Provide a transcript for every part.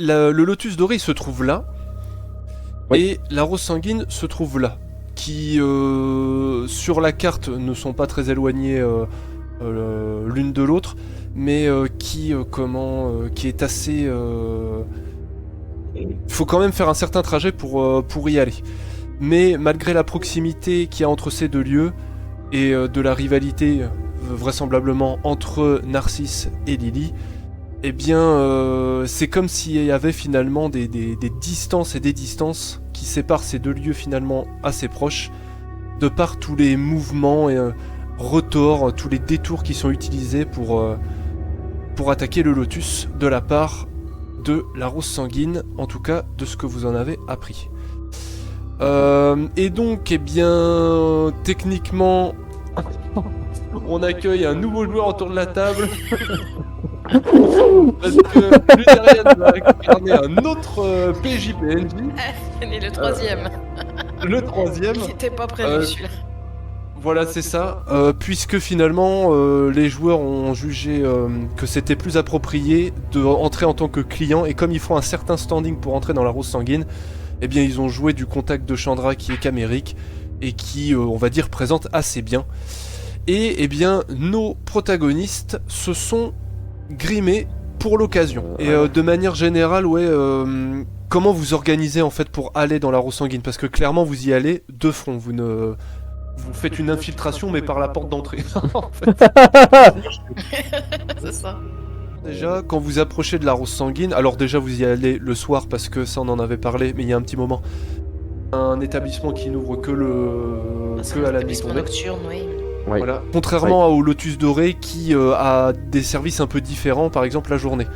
le lotus doré il se trouve là, Oui. et la rose sanguine se trouve là, qui sur la carte ne sont pas très éloignées l'une de l'autre, mais qui est assez... Il faut quand même faire un certain trajet pour y aller. Mais malgré la proximité qu'il y a entre ces deux lieux, et de la rivalité vraisemblablement entre Narcisse et Lily, eh bien c'est comme s'il y avait finalement des distances et des distances qui séparent ces deux lieux finalement assez proches, de par tous les mouvements et retors, tous les détours qui sont utilisés pour attaquer le lotus de la part de la rose sanguine, en tout cas de ce que vous en avez appris. Et donc, eh bien, techniquement, on accueille un nouveau joueur autour de la table. Parce que Ludarian va incarner un autre PJPNJ. Et le troisième. Le troisième. Il n'était pas prévu celui-là. Voilà, c'est ça. Puisque finalement, les joueurs ont jugé que c'était plus approprié de entrer en tant que client, et comme il faut un certain standing pour entrer dans la rose sanguine, eh bien ils ont joué du contact de Chandra qui est camérique et qui, on va dire, présente assez bien. Et eh bien nos protagonistes se sont grimés pour l'occasion. Et de manière générale, ouais, comment vous organisez en fait pour aller dans la rose sanguine? Parce que clairement vous y allez de front, vous faites une infiltration mais par la porte d'entrée. En fait. C'est ça. Déjà, quand vous approchez de la rose sanguine, alors déjà vous y allez le soir parce que ça on en avait parlé, mais il y a un petit moment. Un établissement qui n'ouvre que à la nuit tombée. Nocturne, oui. Oui. Voilà. Contrairement au Lotus Doré qui a des services un peu différents, par exemple la journée.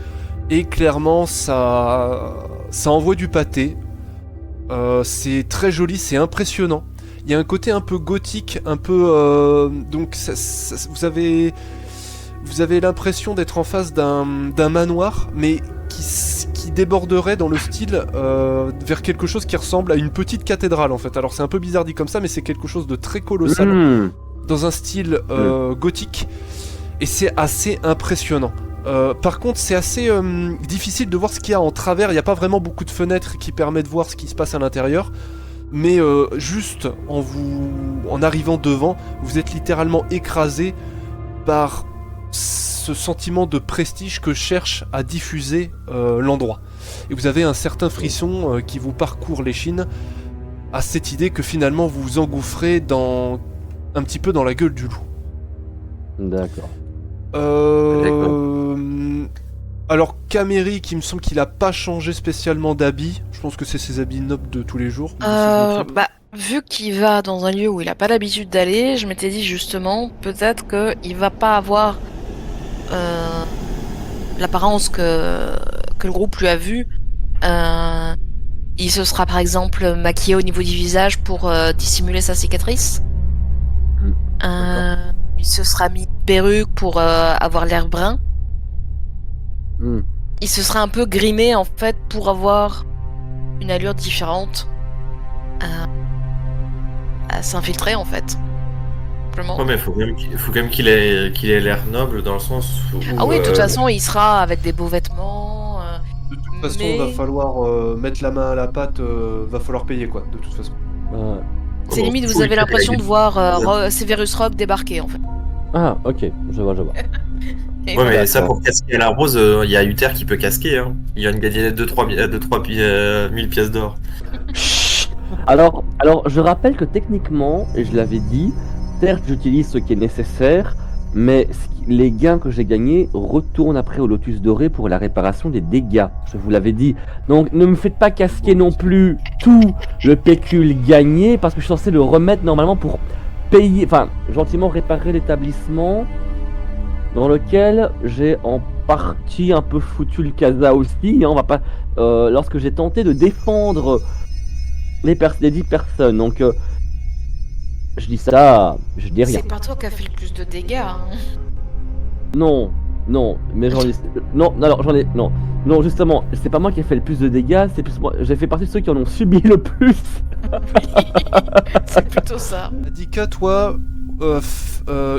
Et clairement ça envoie du pâté. C'est très joli, c'est impressionnant. Il y a un côté un peu gothique, un peu... donc vous avez l'impression d'être en face d'un manoir, mais qui déborderait dans le style vers quelque chose qui ressemble à une petite cathédrale en fait. Alors c'est un peu bizarre dit comme ça, mais c'est quelque chose de très colossal, dans un style gothique, et c'est assez impressionnant. Par contre c'est assez difficile de voir ce qu'il y a en travers, il n'y a pas vraiment beaucoup de fenêtres qui permettent de voir ce qui se passe à l'intérieur, mais juste en arrivant devant, vous êtes littéralement écrasé par ce sentiment de prestige que cherche à diffuser l'endroit. Et vous avez un certain frisson qui vous parcourt l'échine à cette idée que finalement vous vous engouffrez un petit peu dans la gueule du loup. D'accord. Alors Camérique, il me semble qu'il a pas changé spécialement d'habit. Je pense que c'est ses habits nobles de tous les jours. Vu qu'il va dans un lieu où il a pas l'habitude d'aller, je m'étais dit justement, peut-être qu'il va pas avoir l'apparence que le groupe lui a vue. Il se sera par exemple maquillé au niveau du visage pour dissimuler sa cicatrice. Il se sera mis une perruque pour avoir l'air brun. Il se sera un peu grimé en fait pour avoir une allure différente. À s'infiltrer en fait. Simplement. Ouais, mais il faut quand même qu'il ait l'air noble dans le sens où... Ah oui, de toute façon, il sera avec des beaux vêtements. De toute façon, va falloir mettre la main à la pâte, va falloir payer quoi, de toute façon. C'est limite, vous avez l'impression de voir Severus Rock débarquer en fait. Ah, ok, je vois. Et ouais, mais ça, pour casquer la rose, il y a Uther qui peut casquer. Hein. Il y a une gagnette de 3 000 pièces d'or. Alors, je rappelle que techniquement, et je l'avais dit, certes j'utilise ce qui est nécessaire, mais les gains que j'ai gagnés retournent après au Lotus Doré pour la réparation des dégâts. Je vous l'avais dit. Donc ne me faites pas casquer non plus tout le pécule gagné, parce que je suis censé le remettre normalement pour payer, enfin gentiment réparer l'établissement dans lequel j'ai en partie un peu foutu le casa aussi. Hein, on va pas, lorsque j'ai tenté de défendre les 10 personnes, donc je dis ça, je dis rien. C'est pas toi qui as fait le plus de dégâts. Hein. Non, mais j'en ai, non, justement, c'est pas moi qui ai fait le plus de dégâts, c'est plus moi, j'ai fait partie de ceux qui en ont subi le plus. C'est plutôt ça. Adika, toi,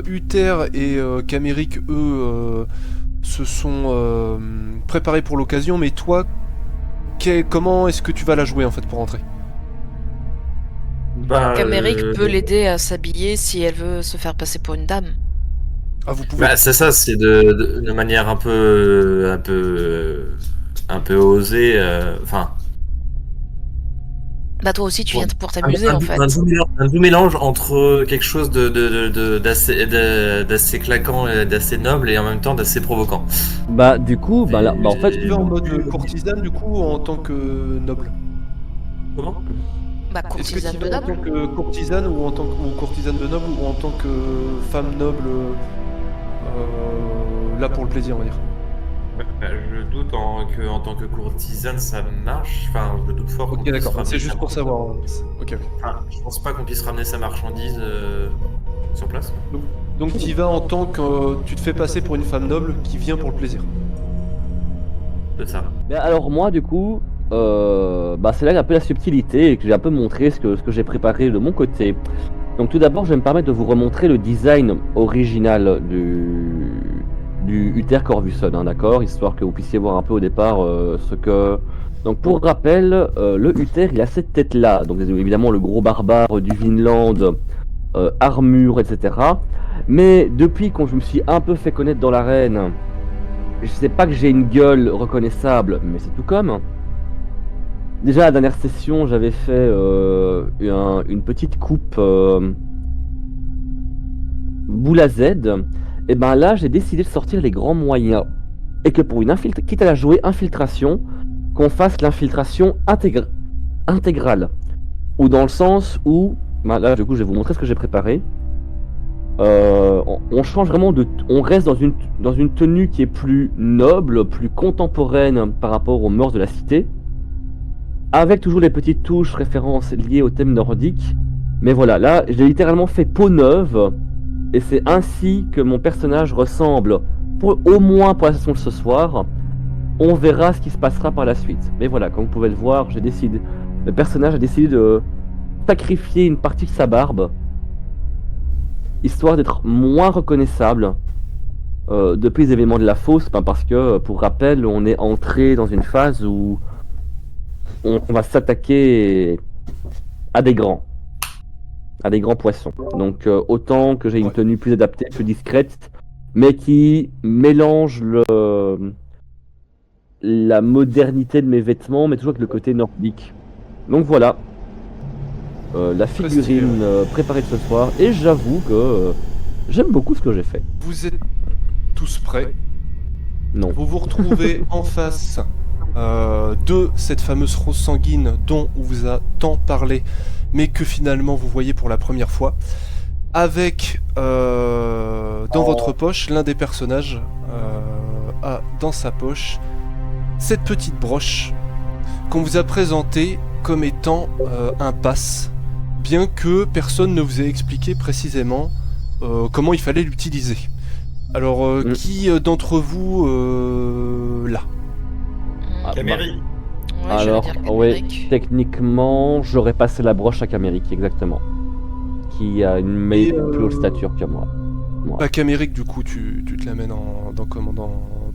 Uther et Camérique, eux, se sont préparés pour l'occasion, mais toi, comment est-ce que tu vas la jouer en fait pour rentrer? Bah, Camérique peut l'aider à s'habiller si elle veut se faire passer pour une dame. Ah, vous pouvez. Bah, c'est ça, c'est de manière un peu osée. Enfin, Bah toi aussi tu viens bon, pour t'amuser en fait. un doux mélange entre quelque chose d'assez claquant et d'assez noble et en même temps d'assez provoquant. Bah du coup, bah là, bah en fait, Tu vas en mode courtisane du coup en tant que noble. Comment? Bah Est-ce que courtisane tu de vas en tant noble. que courtisane ou en tant que ou courtisane de noble ou en tant que femme noble là pour le plaisir on va dire. Je doute en tant que courtisane ça marche. Enfin, je doute fort qu'on Ok puisse d'accord, ramener c'est juste sa pour marchandise. savoir. Ok. Enfin, je pense pas qu'on puisse ramener sa marchandise sur place. Donc tu y vas en tant que tu te fais passer pour une femme noble qui vient pour le plaisir. C'est ça. mais alors moi du coup, bah c'est là un peu la subtilité et que j'ai un peu montré ce que j'ai préparé de mon côté. Donc tout d'abord, je vais me permettre de vous remontrer le design original du Uther Corvusson, hein, d'accord, histoire que vous puissiez voir un peu au départ ce que. Donc pour rappel, le Uther il a cette tête-là, donc évidemment le gros barbare du Vinland, armure, etc. Mais depuis que je me suis un peu fait connaître dans l'arène, je sais pas que j'ai une gueule reconnaissable, mais c'est tout comme. Déjà, la dernière session, j'avais fait une petite coupe boule à Z. Et ben là, j'ai décidé de sortir les grands moyens. Et que pour quitte à la jouer infiltration, qu'on fasse l'infiltration intégrale. Ou dans le sens où, ben là, du coup, je vais vous montrer ce que j'ai préparé. On change vraiment on reste dans une tenue qui est plus noble, plus contemporaine par rapport aux mœurs de la cité. Avec toujours les petites touches références liées au thème nordique. Mais voilà, là, j'ai littéralement fait peau neuve. Et c'est ainsi que mon personnage ressemble, au moins pour la session de ce soir. On verra ce qui se passera par la suite. Mais voilà, comme vous pouvez le voir, le personnage a décidé de sacrifier une partie de sa barbe, histoire d'être moins reconnaissable depuis les événements de la fosse, parce que, pour rappel, on est entré dans une phase où on va s'attaquer à des grands poissons. Donc autant que j'ai une tenue plus adaptée, plus discrète, mais qui mélange la modernité de mes vêtements, mais toujours avec le côté nordique. Donc voilà, la figurine préparée de ce soir, et j'avoue que j'aime beaucoup ce que j'ai fait. Vous êtes tous prêts? Non. Vous vous retrouvez en face de cette fameuse rose sanguine dont on vous a tant parlé, mais que finalement vous voyez pour la première fois, avec dans votre poche, l'un des personnages a dans sa poche cette petite broche qu'on vous a présentée comme étant un pass, bien que personne ne vous ait expliqué précisément comment il fallait l'utiliser. Alors, qui d'entre vous l'a? Caméry. Ouais, Alors, j'allais dire ouais, Camérique. techniquement, j'aurais passé la broche à Camérique, exactement. Qui a une plus haute stature que moi. Bah, Camérique, du coup, tu te la mets dans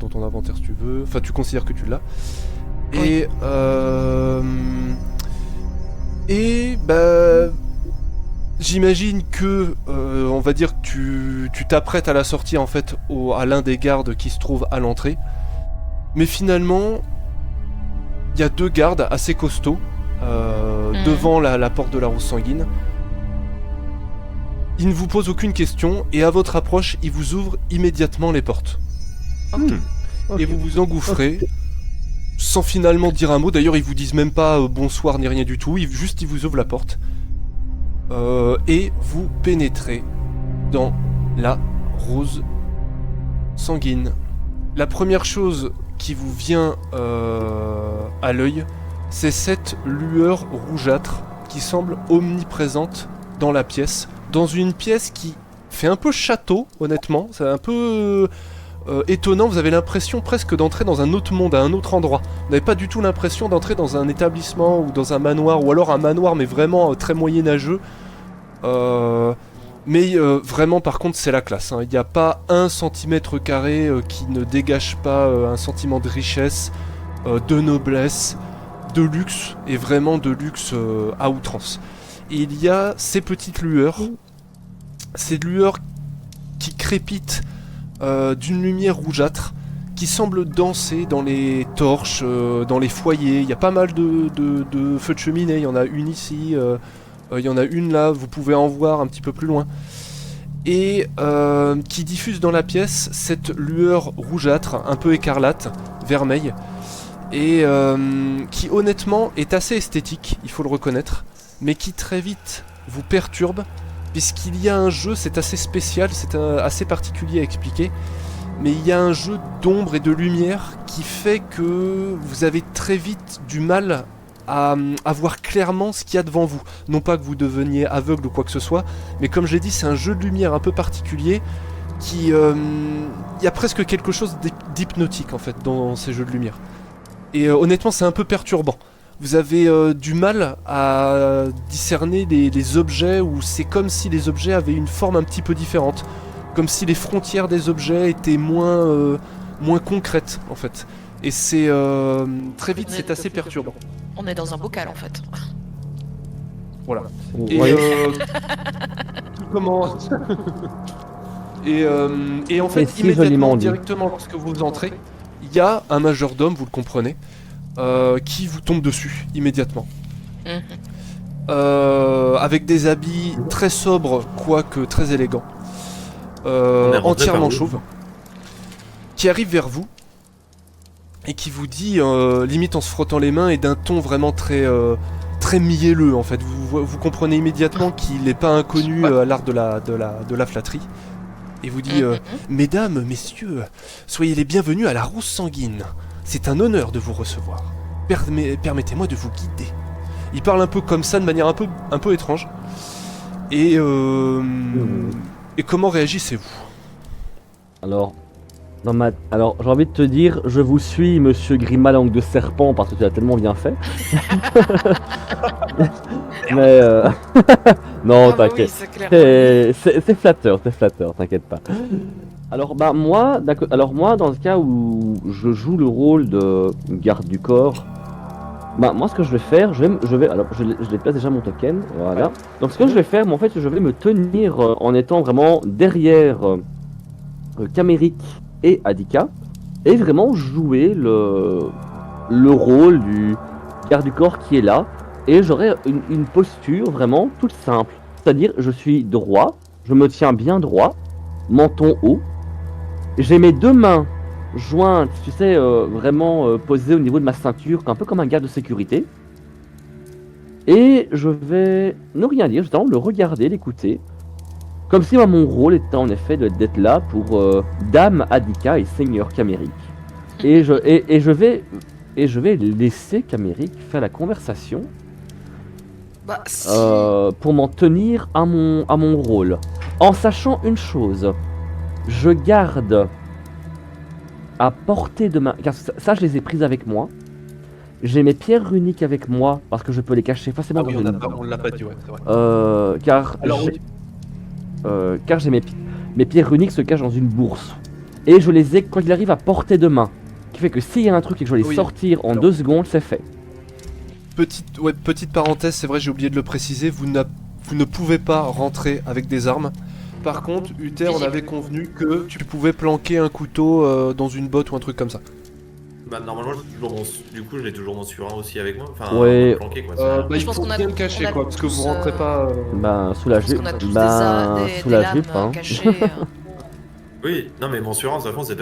ton inventaire si tu veux. Enfin, tu considères que tu l'as. Oui. Et bah, j'imagine que, on va dire que tu t'apprêtes à la sortir en fait à l'un des gardes qui se trouve à l'entrée. Mais finalement, il y a deux gardes assez costauds devant la porte de la rose sanguine. Ils ne vous posent aucune question et à votre approche, ils vous ouvrent immédiatement les portes. Ok. Et vous vous engouffrez sans finalement dire un mot. D'ailleurs, ils vous disent même pas bonsoir ni rien du tout. Ils vous ouvrent la porte. Et vous pénétrez dans la rose sanguine. La première chose qui vous vient à l'œil, c'est cette lueur rougeâtre qui semble omniprésente dans la pièce. Dans une pièce qui fait un peu château, honnêtement. C'est un peu étonnant. Vous avez l'impression presque d'entrer dans un autre monde, à un autre endroit. Vous n'avez pas du tout l'impression d'entrer dans un établissement ou dans un manoir, ou alors un manoir, mais vraiment très moyenâgeux. Mais vraiment, par contre, c'est la classe. Il n'y a pas 1 centimètre carré qui ne dégage pas un sentiment de richesse, de noblesse. de luxe, et vraiment de luxe à outrance. Et il y a ces petites lueurs, ces lueurs qui crépitent d'une lumière rougeâtre, qui semble danser dans les torches, dans les foyers. Il y a pas mal de feux de cheminée, il y en a une ici, il y en a une là, vous pouvez en voir un petit peu plus loin. Et qui diffuse dans la pièce cette lueur rougeâtre, un peu écarlate, vermeille, et qui honnêtement est assez esthétique, il faut le reconnaître, mais qui très vite vous perturbe, puisqu'il y a un jeu, c'est assez spécial, c'est assez particulier à expliquer, mais il y a un jeu d'ombre et de lumière qui fait que vous avez très vite du mal à voir clairement ce qu'il y a devant vous. Non pas que vous deveniez aveugle ou quoi que ce soit, mais comme je l'ai dit, c'est un jeu de lumière un peu particulier qui... il y a presque quelque chose d'hypnotique en fait dans ces jeux de lumière. Et honnêtement, c'est un peu perturbant. Vous avez du mal à discerner les objets, ou c'est comme si les objets avaient une forme un petit peu différente. Comme si les frontières des objets étaient moins concrètes en fait. Et c'est très vite, c'est assez perturbant. On est dans un bocal en fait. Voilà. Et Oui. tout commence. Et en C'est fait, si joliment immédiatement, dit. directement lorsque vous entrez, il y a un majordome, vous le comprenez, qui vous tombe dessus immédiatement. Mhm. Avec des habits très sobres, quoique très élégants. est rentré Entièrement par où chauve. Qui arrive vers vous et qui vous dit, limite en se frottant les mains et d'un ton vraiment très mielleux en fait. Vous comprenez immédiatement qu'il n'est pas inconnu à l'art de la flatterie. Et vous dit, mesdames, messieurs, soyez les bienvenus à la Rousse Sanguine. C'est un honneur de vous recevoir. Permettez-moi de vous guider. Il parle un peu comme ça, de manière un peu étrange. Et comment réagissez-vous ? Alors, j'ai envie de te dire, je vous suis, monsieur Grima langue de serpent, parce que tu l'as tellement bien fait. Mais non, Ah bah oui, t'inquiète. c'est clair. C'est flatteur, t'inquiète pas. Alors moi, dans le cas où je joue le rôle de garde du corps, moi ce que je vais faire, je déplace déjà mon token, voilà. Donc ce que je vais faire, en fait, je vais me tenir en étant vraiment derrière Camérique et Adika, et vraiment jouer le rôle du garde du corps qui est là, et j'aurai une posture vraiment toute simple, c'est-à-dire je suis droit, je me tiens bien droit, menton haut, j'ai mes deux mains jointes, tu sais, vraiment posées au niveau de ma ceinture, un peu comme un garde de sécurité, et je vais ne rien dire, je vais le regarder, l'écouter, comme si mon rôle était en effet d'être là pour Dame Adika et Seigneur Camérique. Et je vais laisser Camérique faire la conversation Bah si. pour m'en tenir à mon rôle. En sachant une chose, je garde à portée de main, car ça je les ai prises avec moi. J'ai mes pierres runiques avec moi parce que je peux les cacher facilement dans une... on l'a pas dit, ouais, c'est vrai. car Alors, car j'ai mes pierres runiques se cachent dans une bourse. Et je les ai, quoi qu'il arrive, à portée de main. Ce qui fait que s'il y a un truc et que je dois les Oui. sortir en Alors. 2 secondes, c'est fait. Petite parenthèse, c'est vrai, j'ai oublié de le préciser, vous ne pouvez pas rentrer avec des armes. Par contre, Uther, on avait convenu que tu pouvais planquer un couteau dans une botte ou un truc comme ça. Bah, normalement, j'ai toujours mon surin aussi avec moi. Enfin, Ouais. planqué quoi. Je Il pense faut qu'on a- bien le cacher, on a quoi, parce que vous tous, rentrez pas... Ben, sous la Je pense jupe. qu'on a tous Ben, des sous la lames jupe, hein. cachées. Oui, non, mais mon surin, de toute façon, c'est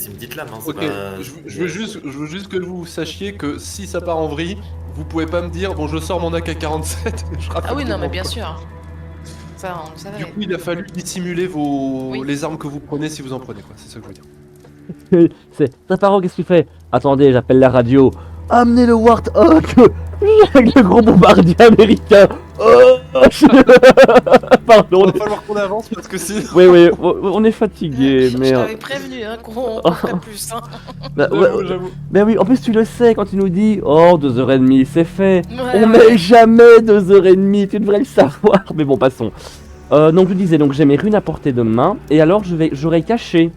une petite lame. Hein, c'est Ok, pas... je veux juste que vous sachiez que si ça part en vrille, vous pouvez pas me dire, bon, je sors mon AK-47, je rattrape Ah oui, non, tout le mais monde, bien quoi. sûr. Ça, on le savait. Du coup, il a fallu dissimuler Oui. les armes que vous prenez si vous en prenez, quoi, c'est ça que je veux dire. Ta parole, qu'est-ce que tu fais? Attendez, j'appelle la radio. Amenez le Warthog avec le gros bombardier américain. Oh, pardon. Il va falloir qu'on avance parce que sinon... Oui, on est fatigué, Je mais... t'avais prévenu hein, qu'on ferait plus. Hein. Bah, ouais, J'avoue. mais oui, en plus tu le sais quand tu nous dis oh 2h30 c'est fait. Ouais, On met jamais 2h30, tu devrais le savoir. Mais bon, passons. Donc je disais, donc j'ai mes runes à portée de main et alors j'aurais caché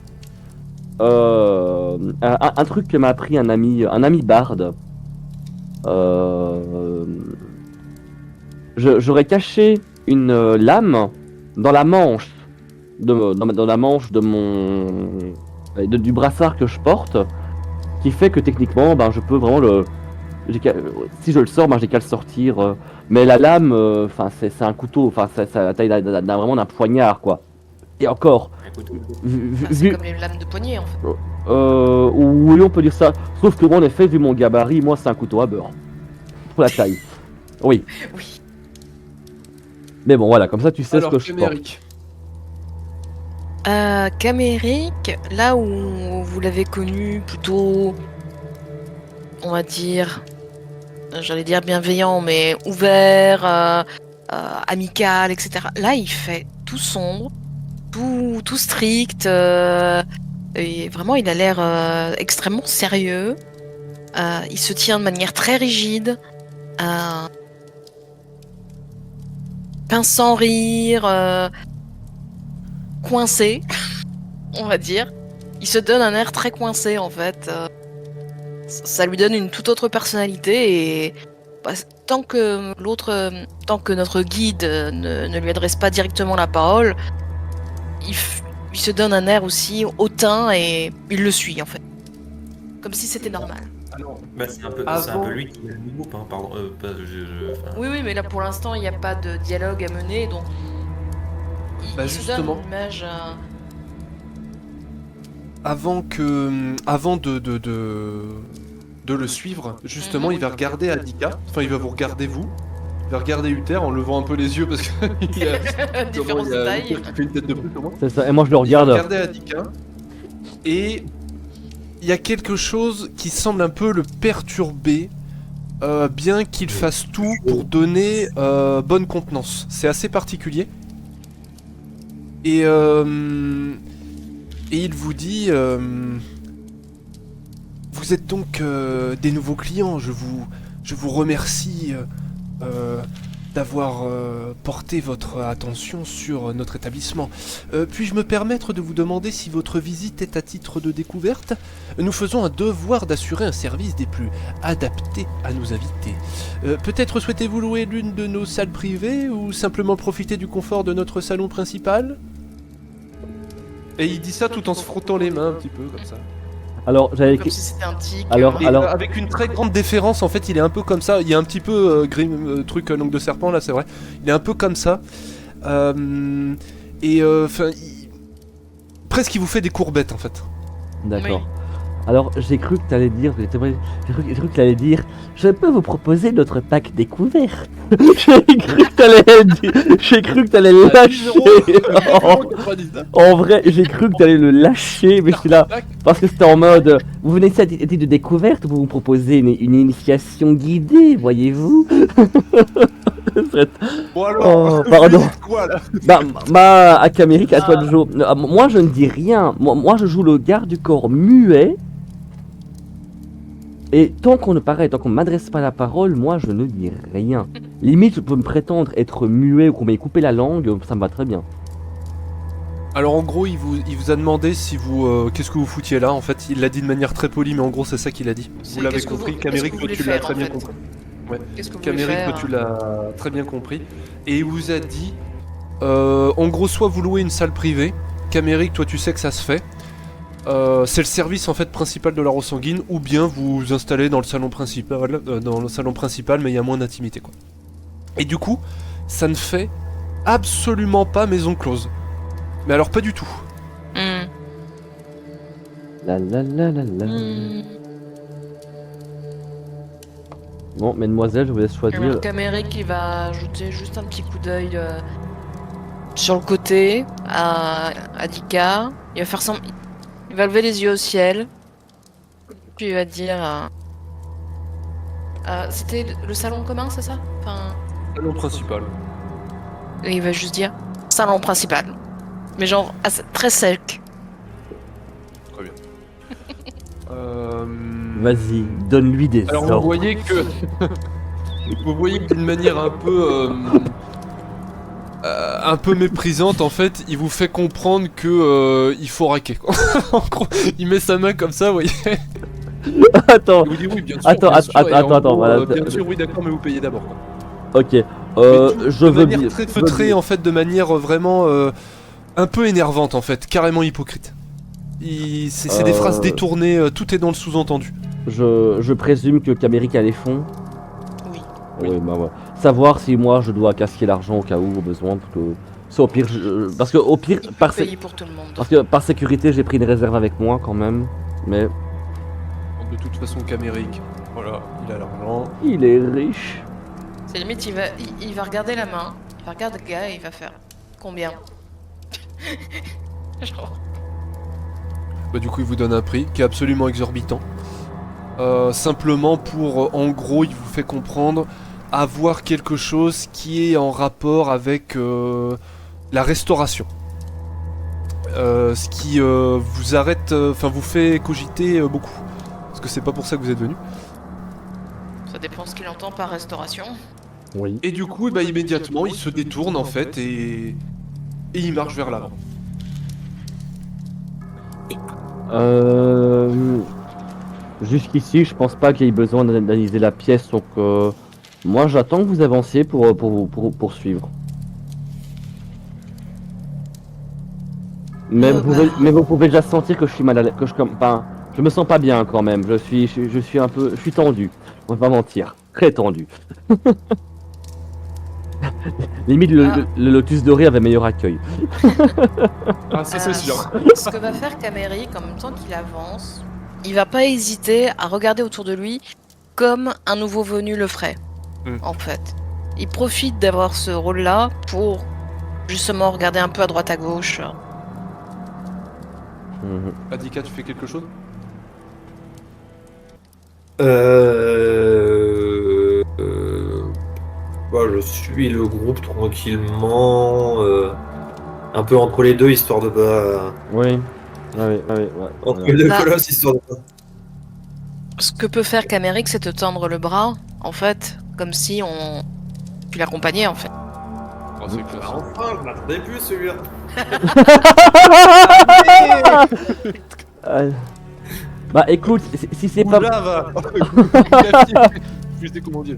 un truc que m'a appris un ami barde J'aurais caché une lame dans la manche dans la manche de du brassard que je porte, qui fait que techniquement, ben, je peux vraiment si je le sors, ben, j'ai qu'à le sortir. Mais la lame, enfin, c'est un couteau, enfin, c'est la taille vraiment d'un poignard, quoi. Et encore, Écoute, C'est comme les lames de poignet en fait. oui, on peut dire ça. Sauf que moi, en effet, vu mon gabarit, moi, c'est un couteau à beurre. Pour la taille. Oui. Oui. Mais bon, voilà, comme ça, tu sais Alors, ce que je porte. Camérique. Camérique, là où vous l'avez connu plutôt, on va dire, j'allais dire bienveillant, mais ouvert, amical, etc. Là, il fait tout sombre, tout strict, et vraiment, il a l'air extrêmement sérieux. Il se tient de manière très rigide, pince sans rire, coincé, on va dire. Il se donne un air très coincé en fait. Ça lui donne une toute autre personnalité et bah, tant que notre guide ne lui adresse pas directement la parole, il se donne un air aussi hautain et il le suit en fait. Comme si c'était normal. Alors, bah, c'est un peu lui qui a le groupe, hein, pardon. Enfin, Oui, mais là pour l'instant il n'y a pas de dialogue à mener donc. Il se donne justement. une image. Avant de le suivre, justement, il va regarder Adika. Enfin, il va vous regarder vous. Il va regarder Uther en levant un peu les yeux parce qu'il y a Différence de il y a taille. Uther qui fait une tête de plus que moi. C'est ça, et moi, je le Il va regarde. regarder Adika et il y a quelque chose qui semble un peu le perturber, bien qu'il fasse tout pour donner bonne contenance. C'est assez particulier. Et il vous dit vous êtes donc des nouveaux clients, je vous remercie d'avoir porté votre attention sur notre établissement. Puis-je me permettre de vous demander si votre visite est à titre de découverte? Nous faisons un devoir d'assurer un service des plus adaptés à nos invités. Peut-être souhaitez-vous louer l'une de nos salles privées ou simplement profiter du confort de notre salon principal? Et il dit ça tout en se frottant les mains un petit peu comme ça. Alors, j'avais Comme si c'était un tic. Alors- Et, avec une très grande déférence, en fait, il est un peu comme ça. Il y a un petit peu truc langue de serpent là, c'est vrai. Il est un peu comme ça. Enfin, presque il vous fait des courbettes en fait. D'accord. Oui. Alors, j'ai cru que t'allais dire, j'ai cru que t'allais dire, je peux vous proposer notre pack découverte. J'ai cru que t'allais le lâcher. En vrai, j'ai cru que t'allais le lâcher, mais je suis là. Parce que c'était en mode, vous venez ici à titre de découverte, vous vous proposez une initiation guidée, voyez-vous. Bon alors, Oh, pardon. vous dites quoi là? Bah, à Camérique, à toi de jouer. Moi, je ne dis rien. Moi, je joue le garde du corps muet. Et tant qu'on ne m'adresse pas la parole, moi, je ne dis rien. Limite, je peux me prétendre être muet ou qu'on m'ait coupé la langue, ça me va très bien. Alors en gros, il vous a demandé si vous qu'est-ce que vous foutiez là. En fait, il l'a dit de manière très polie, mais en gros, c'est ça qu'il a dit. C'est Vous l'avez qu'est-ce que compris, vous- Camérique, qu'est-ce que vous toi, tu voulez l'as faire, très en bien fait compris. Qu'est-ce que vous voulez Camérique, faire toi, tu l'as très bien compris. Et il vous a dit, en gros, soit vous louez une salle privée. Camérique, toi, tu sais que ça se fait. C'est le service en fait principal de la Rose Sanguine, ou bien vous vous installez dans le salon principal, mais il y a moins d'intimité quoi. Et du coup, ça ne fait absolument pas maison close. Mais alors pas du tout. Hmm. La la la la la. Hmm. Bon, mesdemoiselles, je vous laisse choisir. Alors Camérique, il va ajouter juste un petit coup d'œil sur le côté à Dika. Il va faire semblant. Il va lever les yeux au ciel. Puis il va dire. C'était le salon commun, c'est ça? Enfin. Salon principal. Et il va juste dire salon principal. Mais genre très sec. Très bien. Vas-y, donne-lui des Alors vous ordres. voyez que d'une manière un peu méprisante en fait, il vous fait comprendre que il faut raquer quoi. En gros, il met sa main comme ça, vous voyez. Attends, Il vous dit oui, bien sûr. Attends, bien sûr, attends, et en attends, gros, voilà. bien sûr, oui, d'accord, mais vous payez d'abord. Quoi. ok. Mais Je de veux manière bien. très je veux feutrée, bien. en fait, de manière vraiment un peu énervante, en fait, carrément hypocrite. C'est des phrases détournées, tout est dans le sous-entendu. Je présume que Camérique a les fonds. Oui. Oui, bah ouais. Savoir si moi je dois casquer l'argent au cas où, au besoin, parce que. Ça, au pire, parce que au pire, Il peut payer pour tout le monde. parce que par sécurité, j'ai pris une réserve avec moi quand même. Mais De toute façon, Camérique, voilà, il a l'argent. il est riche. C'est limite, il va regarder la main, il va regarder le gars et il va faire combien. Genre, Bah, du coup, il vous donne un prix qui est absolument exorbitant. Simplement pour, en gros, il vous fait comprendre avoir quelque chose qui est en rapport avec la restauration. Ce qui vous arrête, enfin vous fait cogiter beaucoup. Parce que c'est pas pour ça que vous êtes venu. ça dépend ce qu'il entend par restauration. Oui. Et du coup, bah, immédiatement, il se détourne en fait et il marche vers l'avant. Jusqu'ici, je pense pas qu'il y ait besoin d'analyser la pièce, donc moi j'attends que vous avanciez pour vous poursuivre. Mais, mais vous pouvez déjà sentir que je suis mal à l'aise, que enfin, je me sens pas bien quand même. Je suis un peu, je suis tendu. On va pas mentir, très tendu. Limite le lotus doré avait meilleur accueil. Ah, ça c'est sûr. Ce que va faire Camérique en même temps qu'il avance, il va pas hésiter à regarder autour de lui comme un nouveau venu le ferait. En fait, il profite d'avoir ce rôle-là pour justement regarder un peu à droite à gauche. Adika, tu fais quelque chose? Bah, je suis le groupe tranquillement, un peu entre les deux, histoire de pas. Oui. Ouais. Entre Voilà. les deux Bah. colosses, histoire de pas. Ce que peut faire Camérique, c'est te tendre le bras, en fait, comme si tu l'accompagnais en fait. Oh, c'est clair. Enfin, je m'attendais plus celui-là. Bah écoute, si c'est pas. Oula, va. Je sais comment dire.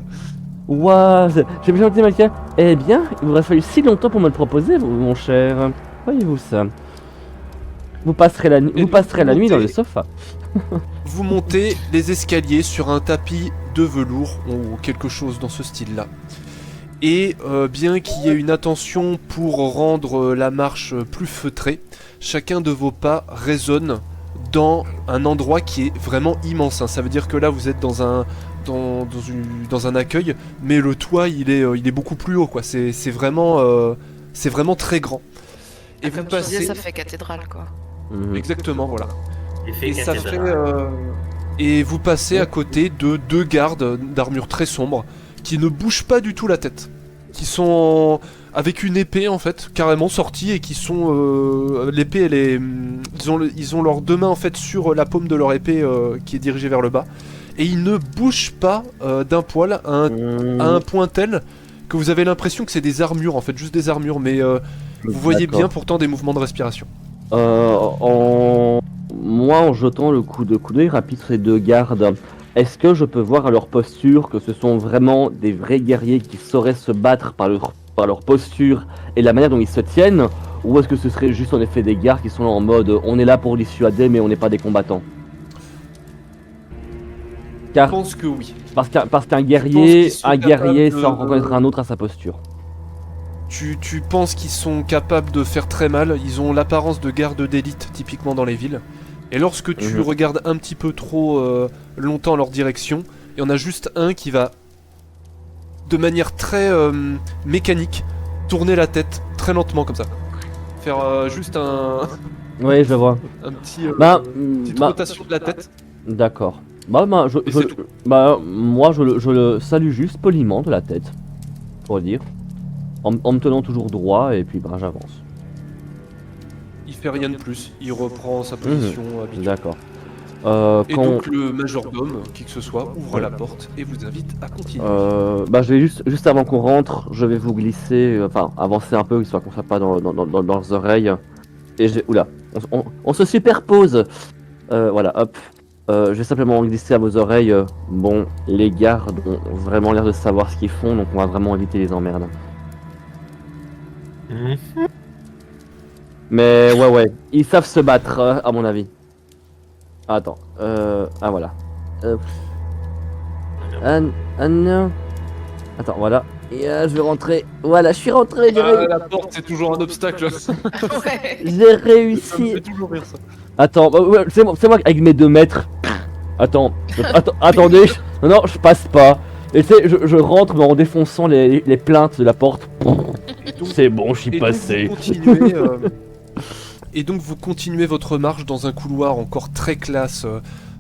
Ouah, j'ai bien entendu quelqu'un. Eh bien, il vous aurait fallu si longtemps pour me le proposer, mon cher. Voyez-vous ça. Vous passerez la nuit dans le sofa. Vous montez les escaliers sur un tapis de velours ou quelque chose dans ce style-là. Et bien qu'il y ait une attention pour rendre la marche plus feutrée, chacun de vos pas résonne dans un endroit qui est vraiment immense. Hein. Ça veut dire que là vous êtes dans un accueil, mais le toit il est beaucoup plus haut, quoi. C'est vraiment très grand. Et vous Comme tu disais, passez ça fait cathédrale quoi. exactement, voilà. Effet Et ça fait, cathédrale. et vous passez à côté de deux gardes d'armure très sombre qui ne bougent pas du tout la tête, qui sont avec une épée en fait carrément sortie et qui sont l'épée elle est ils ont leurs deux mains en fait sur la paume de leur épée qui est dirigée vers le bas et ils ne bougent pas d'un poil à un point tel que vous avez l'impression que c'est des armures en fait, juste des armures, mais vous voyez bien pourtant des mouvements de respiration. En jetant le coup d'œil rapide sur ces deux gardes, est-ce que je peux voir à leur posture que ce sont vraiment des vrais guerriers qui sauraient se battre par leur posture et la manière dont ils se tiennent, ou est-ce que ce serait juste en effet des gardes qui sont là en mode on est là pour dissuader mais on n'est pas des combattants? Je Car pense que oui. parce qu'un qu'ils guerrier sont sans capables de- reconnaître un autre à sa posture. Tu penses qu'ils sont capables de faire très mal, ils ont l'apparence de gardes d'élite typiquement dans les villes. Et lorsque tu regardes un petit peu trop longtemps leur direction, il y en a juste un qui va, de manière très mécanique, tourner la tête très lentement comme ça. Faire juste Oui, je vois. un petit, petite rotation de la tête. D'accord. Et c'est tout. Moi je le salue juste poliment de la tête, pour dire, en me tenant toujours droit et puis j'avance. Il fait rien de plus, il reprend sa position habituelle. D'accord. Et donc le majordome, qui que ce soit, ouvre la porte et vous invite à continuer. Je vais juste avant qu'on rentre, je vais vous glisser, avancer un peu, histoire qu'on soit pas dans leurs oreilles. Et oula, on se superpose. Voilà, hop. Je vais simplement glisser à vos oreilles. Bon, les gardes ont vraiment l'air de savoir ce qu'ils font, donc on va vraiment éviter les emmerdes. Mhm. Mais ouais, ils savent se battre, à mon avis. Attends, ah voilà. Non. Attends, voilà. Et je vais rentrer. Voilà, je suis rentré, La porte, c'est toujours un obstacle. Ouais. j'ai Ça me réussi. fait toujours rire ça. Attends, ouais, c'est moi avec mes 2 mètres. Attendez. Non, je passe pas. Et tu sais, je rentre mais en défonçant les plaintes de la porte. C'est bon, je suis Et donc, passé. vous continuez, et donc vous continuez votre marche dans un couloir encore très classe,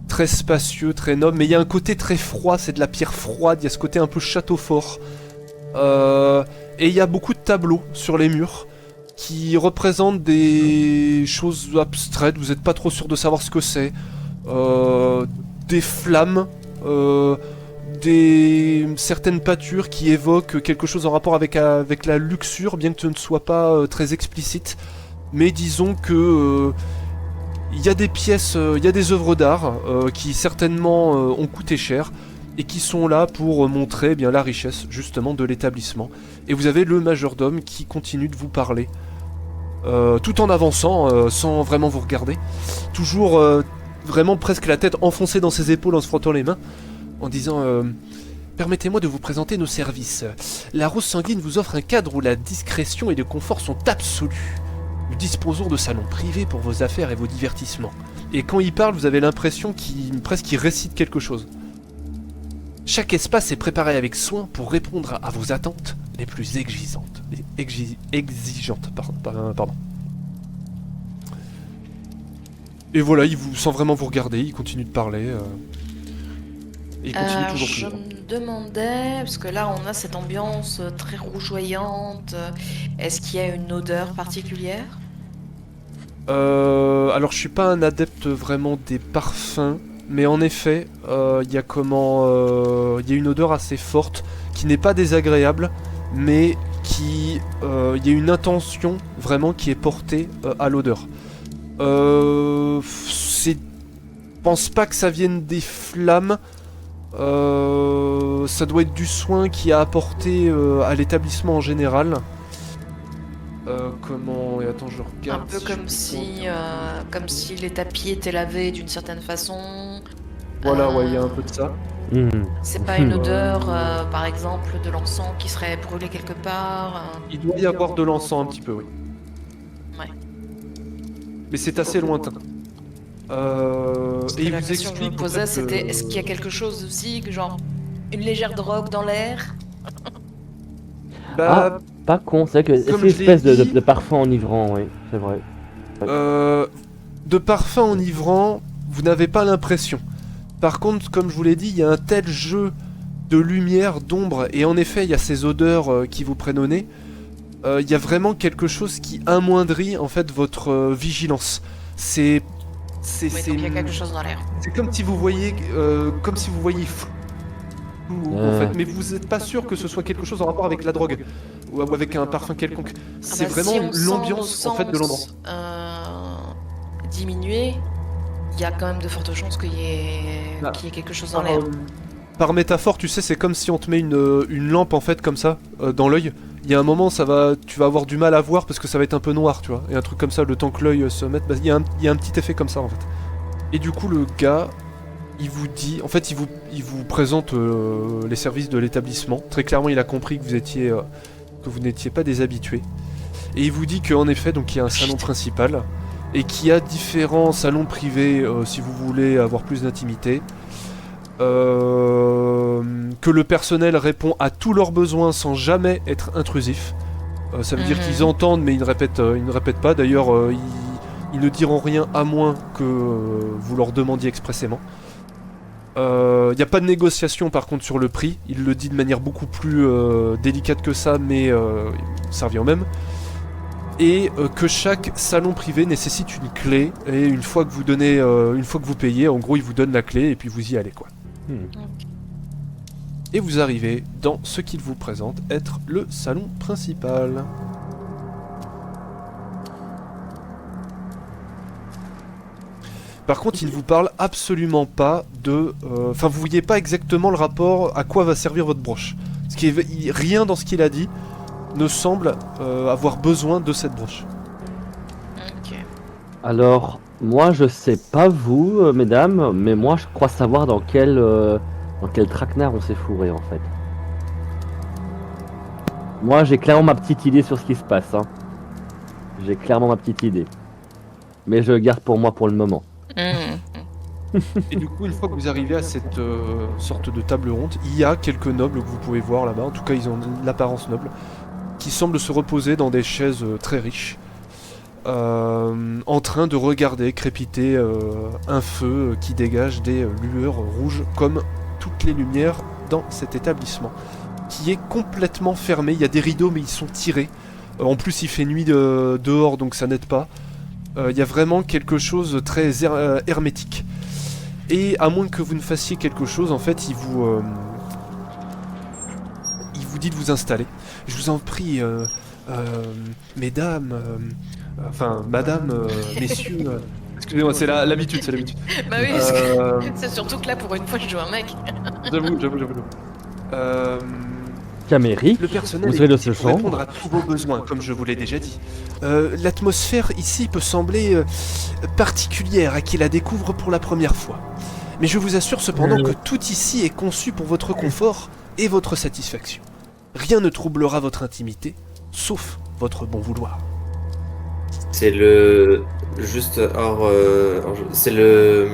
très spacieux, très noble, mais il y a un côté très froid, c'est de la pierre froide, il y a ce côté un peu château fort. Et il y a beaucoup de tableaux sur les murs qui représentent des choses abstraites, vous n'êtes pas trop sûr de savoir ce que c'est. Des flammes, certaines peintures qui évoquent quelque chose en rapport avec la luxure, bien que ce ne soit pas très explicite. Mais disons que il y a des pièces, il y a des œuvres d'art qui certainement ont coûté cher et qui sont là pour montrer bien la richesse justement de l'établissement. Et vous avez le majordome qui continue de vous parler, tout en avançant sans vraiment vous regarder, toujours vraiment presque la tête enfoncée dans ses épaules en se frottant les mains, en disant permettez-moi de vous présenter nos services. La Rose Sanguine vous offre un cadre où la discrétion et le confort sont absolus. Nous disposons de salons privés pour vos affaires et vos divertissements. Et quand il parle, vous avez l'impression qu'il récite quelque chose. Chaque espace est préparé avec soin pour répondre à vos attentes les plus exigeantes. Pardon. Et voilà, il vous sans vraiment vous regarder, il continue de parler. Et il continue toujours plus Je loin. me demandais, parce que là on a cette ambiance très rougeoyante, est-ce qu'il y a une odeur particulière? Alors je suis pas un adepte vraiment des parfums, mais en effet, il y a une odeur assez forte qui n'est pas désagréable, mais il y a une intention vraiment qui est portée à l'odeur. Je pense pas que ça vienne des flammes. Ça doit être du soin qui a apporté à l'établissement en général. Comment... Et attends, je regarde. Un peu je comme peux comme si les tapis étaient lavés d'une certaine façon. Voilà, ouais, il y a un peu de ça. C'est pas une odeur, par exemple, de l'encens qui serait brûlé quelque part. Il doit y avoir de l'encens un petit peu, oui. Ouais. Mais c'est assez lointain. Parce que Et il la vous question que je me explique en posais, fait, c'était est-ce qu'il y a quelque chose aussi, genre une légère drogue dans l'air? Bah, Pas con, c'est vrai que c'est Comme une je l'ai espèce de dit- parfum enivrant, oui, c'est vrai. de parfum enivrant, vous n'avez pas l'impression. Par contre, comme je vous l'ai dit, il y a un tel jeu de lumière, d'ombre, et en effet, il y a ces odeurs qui vous prennent au nez. Il y a vraiment quelque chose qui amoindrit en fait votre vigilance. C'est Oui, donc il y a quelque chose dans l'air. c'est comme si vous voyez flou en fait, mais vous n'êtes pas sûr que ce soit quelque chose en rapport avec la drogue ou avec un parfum quelconque. C'est Ah bah, vraiment si on sent l'ambiance nos en fait de l'endroit. sens, diminuer, il y a quand même de fortes chances qu'il y ait quelque chose dans l'air. Par métaphore, tu sais, c'est comme si on te met une lampe en fait comme ça dans l'œil. Il y a un moment, tu vas avoir du mal à voir parce que ça va être un peu noir, tu vois. Et un truc comme ça, le temps que l'œil se mette, il y a un petit effet comme ça en fait. Et du coup, le gars, il vous dit, en fait, il vous présente les services de l'établissement. Très clairement, il a compris que vous n'étiez pas des habitués. Et il vous dit qu'en effet, donc il y a un salon principal et qu'il y a différents salons privés si vous voulez avoir plus d'intimité. Que le personnel répond à tous leurs besoins sans jamais être intrusif. Ça veut dire qu'ils entendent mais ils ne répètent pas. D'ailleurs, ils ne diront rien à moins que vous leur demandiez expressément. Il n'y a pas de négociation par contre sur le prix. Il le dit de manière beaucoup plus délicate que ça, mais ça revient au même. Et que chaque salon privé nécessite une clé. Et une fois que vous payez, en gros, il vous donne la clé et puis vous y allez quoi. Et vous arrivez dans ce qu'il vous présente être le salon principal. Par contre, il ne vous parle absolument pas de... Enfin, vous voyez pas exactement le rapport à quoi va servir votre broche. Rien dans ce qu'il a dit ne semble avoir besoin de cette broche. Ok. Alors, moi je sais pas vous, mesdames, mais moi je crois savoir dans quel traquenard on s'est fourré en fait. Moi j'ai clairement ma petite idée sur ce qui se passe. Hein. J'ai clairement ma petite idée. Mais je le garde pour moi pour le moment. Et du coup, une fois que vous arrivez à cette sorte de table ronde, il y a quelques nobles que vous pouvez voir là-bas, en tout cas ils ont l'apparence noble, qui semblent se reposer dans des chaises très riches, en train de regarder crépiter un feu qui dégage des lueurs rouges comme toutes les lumières dans cet établissement, qui est complètement fermé. Il y a des rideaux mais ils sont tirés. En plus il fait nuit dehors donc ça n'aide pas. Il y a vraiment quelque chose de très hermétique. Et à moins que vous ne fassiez quelque chose, en fait, il vous dit de vous installer. Je vous en prie, mesdames, enfin, madame, messieurs. Excusez-moi, c'est l'habitude, c'est l'habitude. Bah oui, parce que c'est surtout que là, pour une fois, je joue un mec. J'avoue. Camérique, Le personnel vous serez de est ce ici pour genre. répondre à tous vos besoins, comme je vous l'ai déjà dit. L'atmosphère ici peut sembler particulière à qui la découvre pour la première fois. Mais je vous assure cependant que tout ici est conçu pour votre confort et votre satisfaction. Rien ne troublera votre intimité, sauf votre bon vouloir. C'est le. Juste hors. C'est le.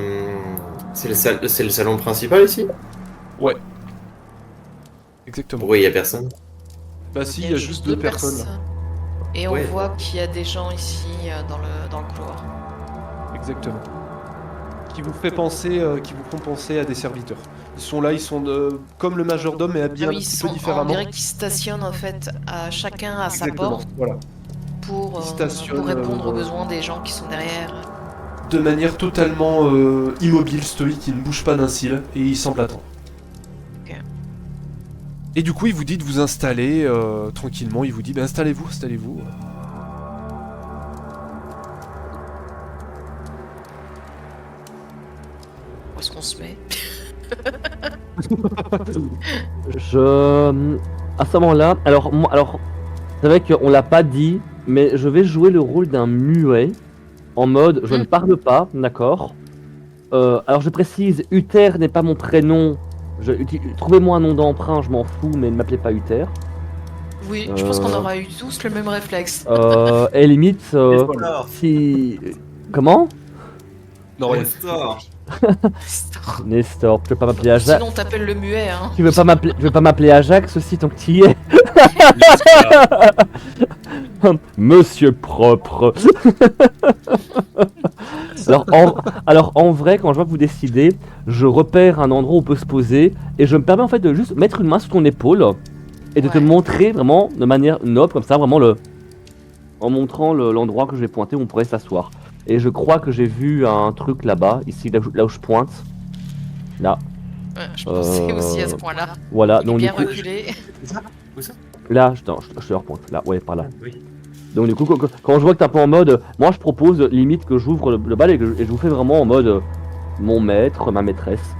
C'est le salon principal ici? Ouais. Exactement. Pourquoi il y a personne? Bah si, il y a juste deux personnes là. Et on Ouais. voit qu'il y a des gens ici dans le couloir. Exactement. Qui vous font penser à des serviteurs. Ils sont là, ils sont comme le majordome mais habillés Ah un oui, petit peu on différemment. dirait qu'ils stationnent en fait à chacun à sa Exactement, porte voilà. pour stationnent, répondre aux besoins des gens qui sont derrière. De manière totalement immobile, stoïque, il ne bouge pas d'un cil et il semble attendre. Ok. Et du coup, il vous dit de vous installer tranquillement. Il vous dit, installez-vous, installez-vous. Où est-ce qu'on se met? À ce moment-là, alors, c'est vrai qu'on l'a pas dit, mais je vais jouer le rôle d'un muet, en mode je ne parle pas, d'accord. Alors je précise, Uther n'est pas mon prénom. Trouvez-moi un nom d'emprunt, je m'en fous, mais ne m'appelez pas Uther. Oui, je pense qu'on aura eu tous le même réflexe. Et limite, Nestor. si... Comment? Non, rien. Nestor. Nestor, tu veux pas m'appeler Ajax? Sinon, on t'appelle le muet, hein. Tu veux pas m'appeler Ajax aussi tant que tu y es? Monsieur propre. alors en vrai, quand je vois que vous décidez, je repère un endroit où on peut se poser et je me permets en fait de juste mettre une main sur ton épaule et de te Ouais. montrer vraiment de manière noble comme ça, vraiment en montrant l'endroit que je vais pointer où on pourrait s'asseoir. Et je crois que j'ai vu un truc là-bas, ici là où je pointe. Là, Ouais, je pensais aussi à ce point-là. voilà. Il est Donc du bien coup, reculé. Où ça? là, je te repointe. Là, ouais, par là. Oui. Donc du coup, quand je vois que t'es un peu en mode, moi je propose limite que j'ouvre le bal et je vous fais vraiment en mode mon maître, ma maîtresse.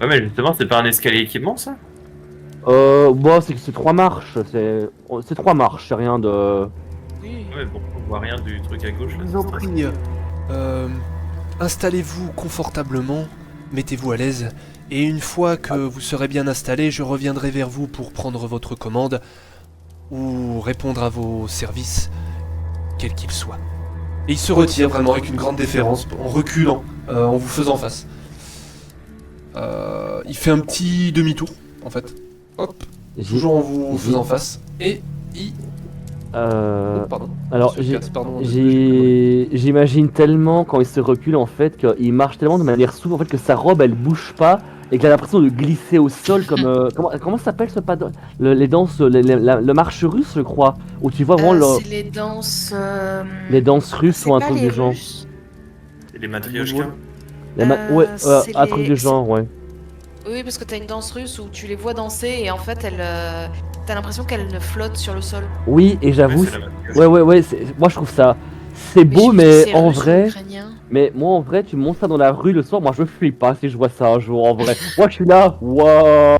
Ouais, mais justement, c'est pas un escalier qui monte ça? Bon, c'est 3 marches, c'est 3 marches, c'est rien de... Oui. Ouais, bon, on voit rien du truc à gauche là. Je vous en prie, installez-vous confortablement, mettez-vous à l'aise, et une fois que vous serez bien installé, je reviendrai vers vous pour prendre votre commande ou répondre à vos services, quels qu'ils soient. Et il se retire vraiment avec une grande déférence, en reculant, en vous faisant face. Il fait un petit demi-tour, en fait. Hop, toujours en vous faisant face, et il... Oh, pardon. Alors, Monsieur Cass, pardon, j'imagine tellement quand il se recule en fait qu'il marche tellement de manière souple en fait que sa robe elle bouge pas et qu'il a l'impression de glisser au sol comme comment ça s'appelle ce pas les danses le marche russe je crois où tu vois vraiment C'est les danses. les danses russes c'est ou un pas truc les du genre. Russes. C'est les matrioshkas. Ouais, c'est un truc les- du genre, ouais. Oui, parce que t'as une danse russe où tu les vois danser et en fait, t'as l'impression qu'elles flotte sur le sol. Oui, et j'avoue, Ouais, c'est la matrioshka. ouais, moi je trouve ça C'est beau, j'ai vu mais ces en Russes ou vrai, Ukrainiens. mais moi en vrai, tu montes ça dans la rue le soir, moi je flippe pas si je vois ça un jour en vrai. Moi je suis là, waouh.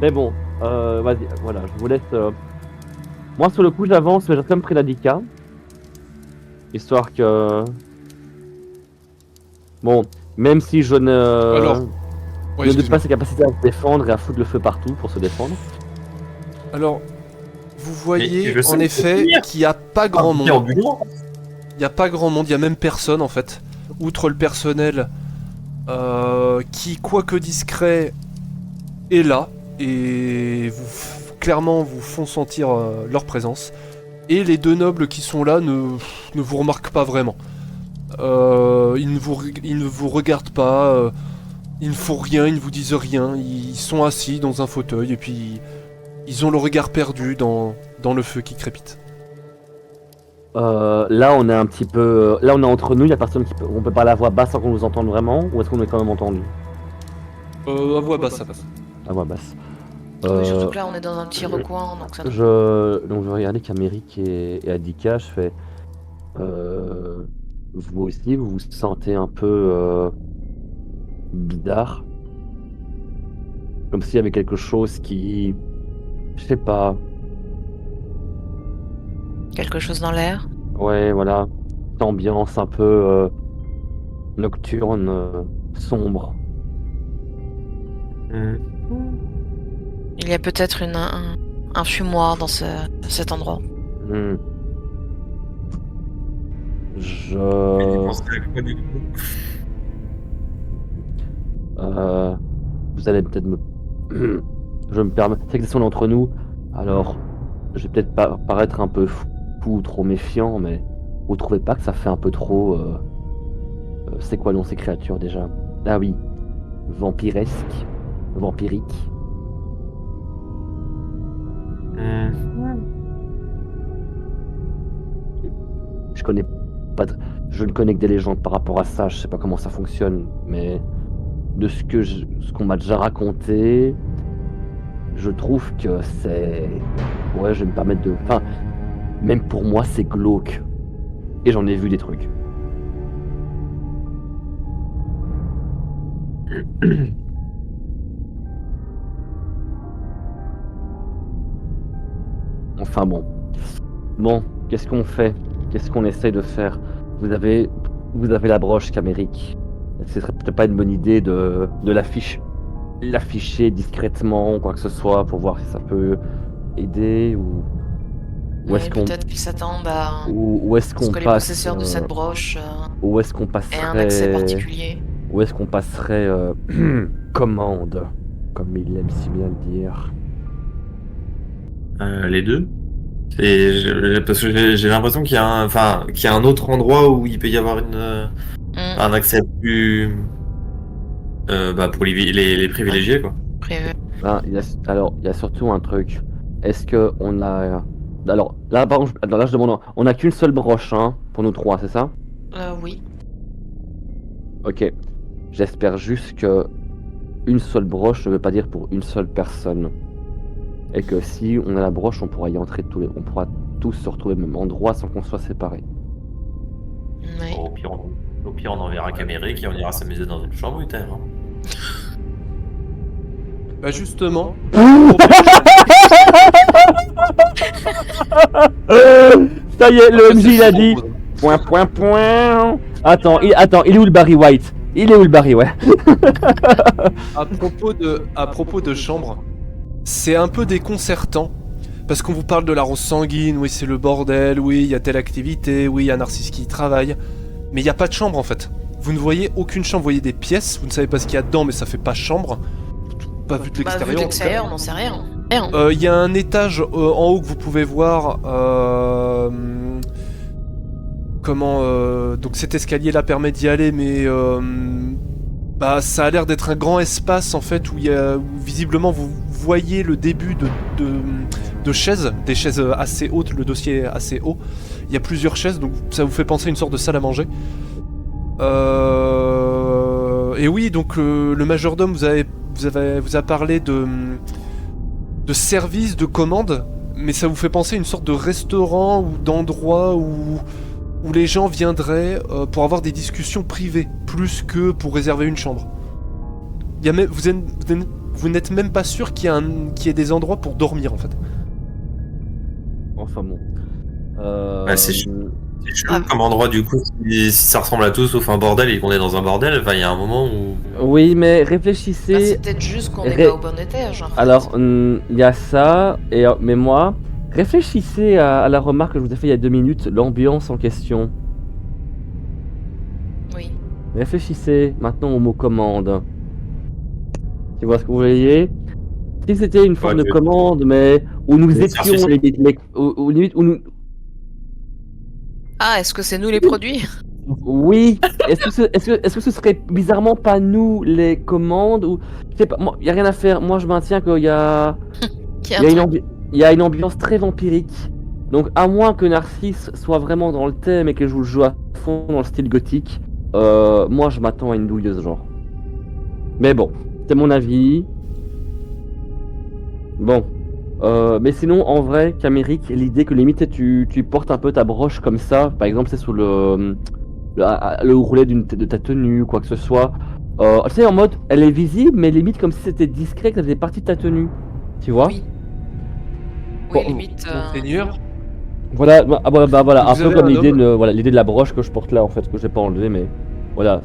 Mais bon, vas-y, voilà, je vous laisse. Moi sur le coup j'avance, mais j'ai quand même pris la DK. Histoire que. Bon, même si je ne. Alors, ouais, ne doute excuse-moi. pas ses capacités à se défendre et à foutre le feu partout pour se défendre. Alors, vous Mais voyez je sais, en c'est effet pire. qu'il n'y a pas grand Qui est en monde. bureau. Il n'y a pas grand monde, il n'y a même personne en fait. Outre le personnel qui, quoique discret, est là et clairement vous font sentir leur présence. Et les deux nobles qui sont là ne vous remarquent pas vraiment. Ils ne vous regardent pas, ils ne font rien, ils ne vous disent rien. Ils sont assis dans un fauteuil et puis ils ont le regard perdu dans le feu qui crépite. Là on est un petit peu. Là on est entre nous, il y a personne qui peut. On peut parler à voix basse sans qu'on nous entende vraiment, ou est-ce qu'on est quand même entendu? À voix basse, ça passe. À voix basse. Oui, surtout que là, on est dans un petit recoin, donc ça. Donc je regardais qu'Amérique et Adika, je fais. Vous aussi, vous vous sentez un peu bizarre, comme s'il y avait quelque chose qui, je sais pas. Quelque chose dans l'air. Ouais, voilà, cette ambiance un peu nocturne, sombre. Il y a peut-être un fumoir dans cet endroit. Hmm. Il Je. pense à quoi, du coup? Vous allez peut-être me. Je me permets. C'est que c'est entre nous. Alors, je vais peut-être pas paraître un peu fou ou trop méfiant, mais vous trouvez pas que ça fait un peu trop. C'est quoi le nom de ces créatures déjà? Ah oui. Vampiresque. Vampirique. Je connais pas. Je ne connais que des légendes par rapport à ça. Je sais pas comment ça fonctionne, mais de ce qu'on m'a déjà raconté, je trouve que c'est. Ouais, je vais me permettre de. Enfin, même pour moi, c'est glauque. Et j'en ai vu des trucs. Enfin bon. Bon, qu'est-ce qu'on fait? Qu'est-ce qu'on essaye de faire? Vous avez la broche qu'Amérique. Ce serait peut-être pas une bonne idée de l'afficher discrètement ou quoi que ce soit pour voir si ça peut aider ou est-ce Mais qu'on peut-être qu'ils s'attendent à ou est-ce ce qu'on que les passe possesseurs de cette broche ou est-ce qu'on aient un accès passerait particulier. ou est-ce qu'on passerait commande comme il aime si bien le dire. Les deux. Parce que j'ai l'impression qu'il y a un autre endroit où il peut y avoir un accès plus pour les privilégiés, quoi. Prévu. Ben, il y a surtout un truc. Est-ce que on a alors là par contre, là je demande, on a qu'une seule broche hein, pour nous trois, c'est ça? Oui. Ok. J'espère juste que une seule broche ne veut pas dire pour une seule personne. Et que si on a la broche, on pourra y entrer on pourra tous se retrouver au même endroit sans qu'on soit séparés. Oui. Au pire, on enverra qu'Amérique et on ira s'amuser dans une chambre UTR. Hein. Bah justement. Ça y est, le MJ il a dit. Point. Attends, il est où le Barry White? Il est où le Barry, ouais? À propos de chambre, c'est un peu déconcertant. Parce qu'on vous parle de la rose sanguine, oui c'est le bordel, oui il y a telle activité, oui il y a Narcisse qui y travaille. Mais il n'y a pas de chambre en fait. Vous ne voyez aucune chambre, vous voyez des pièces, vous ne savez pas ce qu'il y a dedans mais ça fait pas chambre. Pas vu de Vu de l'extérieur. l'extérieur, on n'en sait rien. Rien. Il y a un étage en haut que vous pouvez voir. Donc cet escalier là permet d'y aller, mais ça a l'air d'être un grand espace en fait où visiblement vous voyez le début de chaises, des chaises assez hautes, le dossier est assez haut. Il y a plusieurs chaises, donc ça vous fait penser à une sorte de salle à manger. Et oui, donc le majordome vous a parlé de service, de commande, mais ça vous fait penser à une sorte de restaurant ou d'endroit où les gens viendraient pour avoir des discussions privées, plus que pour réserver une chambre. Il y a même, vous n'êtes même pas sûr qu'il y ait des endroits pour dormir en fait. Enfin bon. C'est chelou comme endroit du coup, si ça ressemble à tout sauf un bordel et qu'on est dans un bordel, enfin il y a un moment où... Oui, mais Bah, réfléchissez. c'est peut-être juste qu'on n'est Ré- pas au bon étage. En fait. Alors, il y a ça, mais moi, réfléchissez à la remarque que je vous ai fait il y a 2 minutes, l'ambiance en question. Oui. Réfléchissez maintenant au mot commande. Tu vois ce que vous voyez? Si c'était une forme Ouais, de commande, mais où nous Oui, étions, limite, où nous... Ah, est-ce que c'est nous les produits? Oui, est-ce que ce serait bizarrement pas nous les commandes ou... Je sais pas, moi, y a rien à faire, moi je maintiens qu'il y a... Qui Il y a il y a une ambiance très vampirique. Donc, à moins que Narcisse soit vraiment dans le thème et que je vous le joue à fond dans le style gothique, moi je m'attends à une douilleuse genre. Mais bon, c'est mon avis. Bon. Mais sinon, en vrai, Camérique, l'idée que limite tu portes un peu ta broche comme ça, par exemple, c'est sous le roulet de ta tenue ou quoi que ce soit. Tu sais, en mode, elle est visible, mais limite comme si c'était discret, que ça faisait partie de ta tenue. Tu vois? Oui. Bon, Oui, limite. Seigneur, Voilà, voilà, un Vous peu avez comme un l'idée homme de, voilà, l'idée de la broche que je porte là en fait, que j'ai pas enlevé, mais voilà,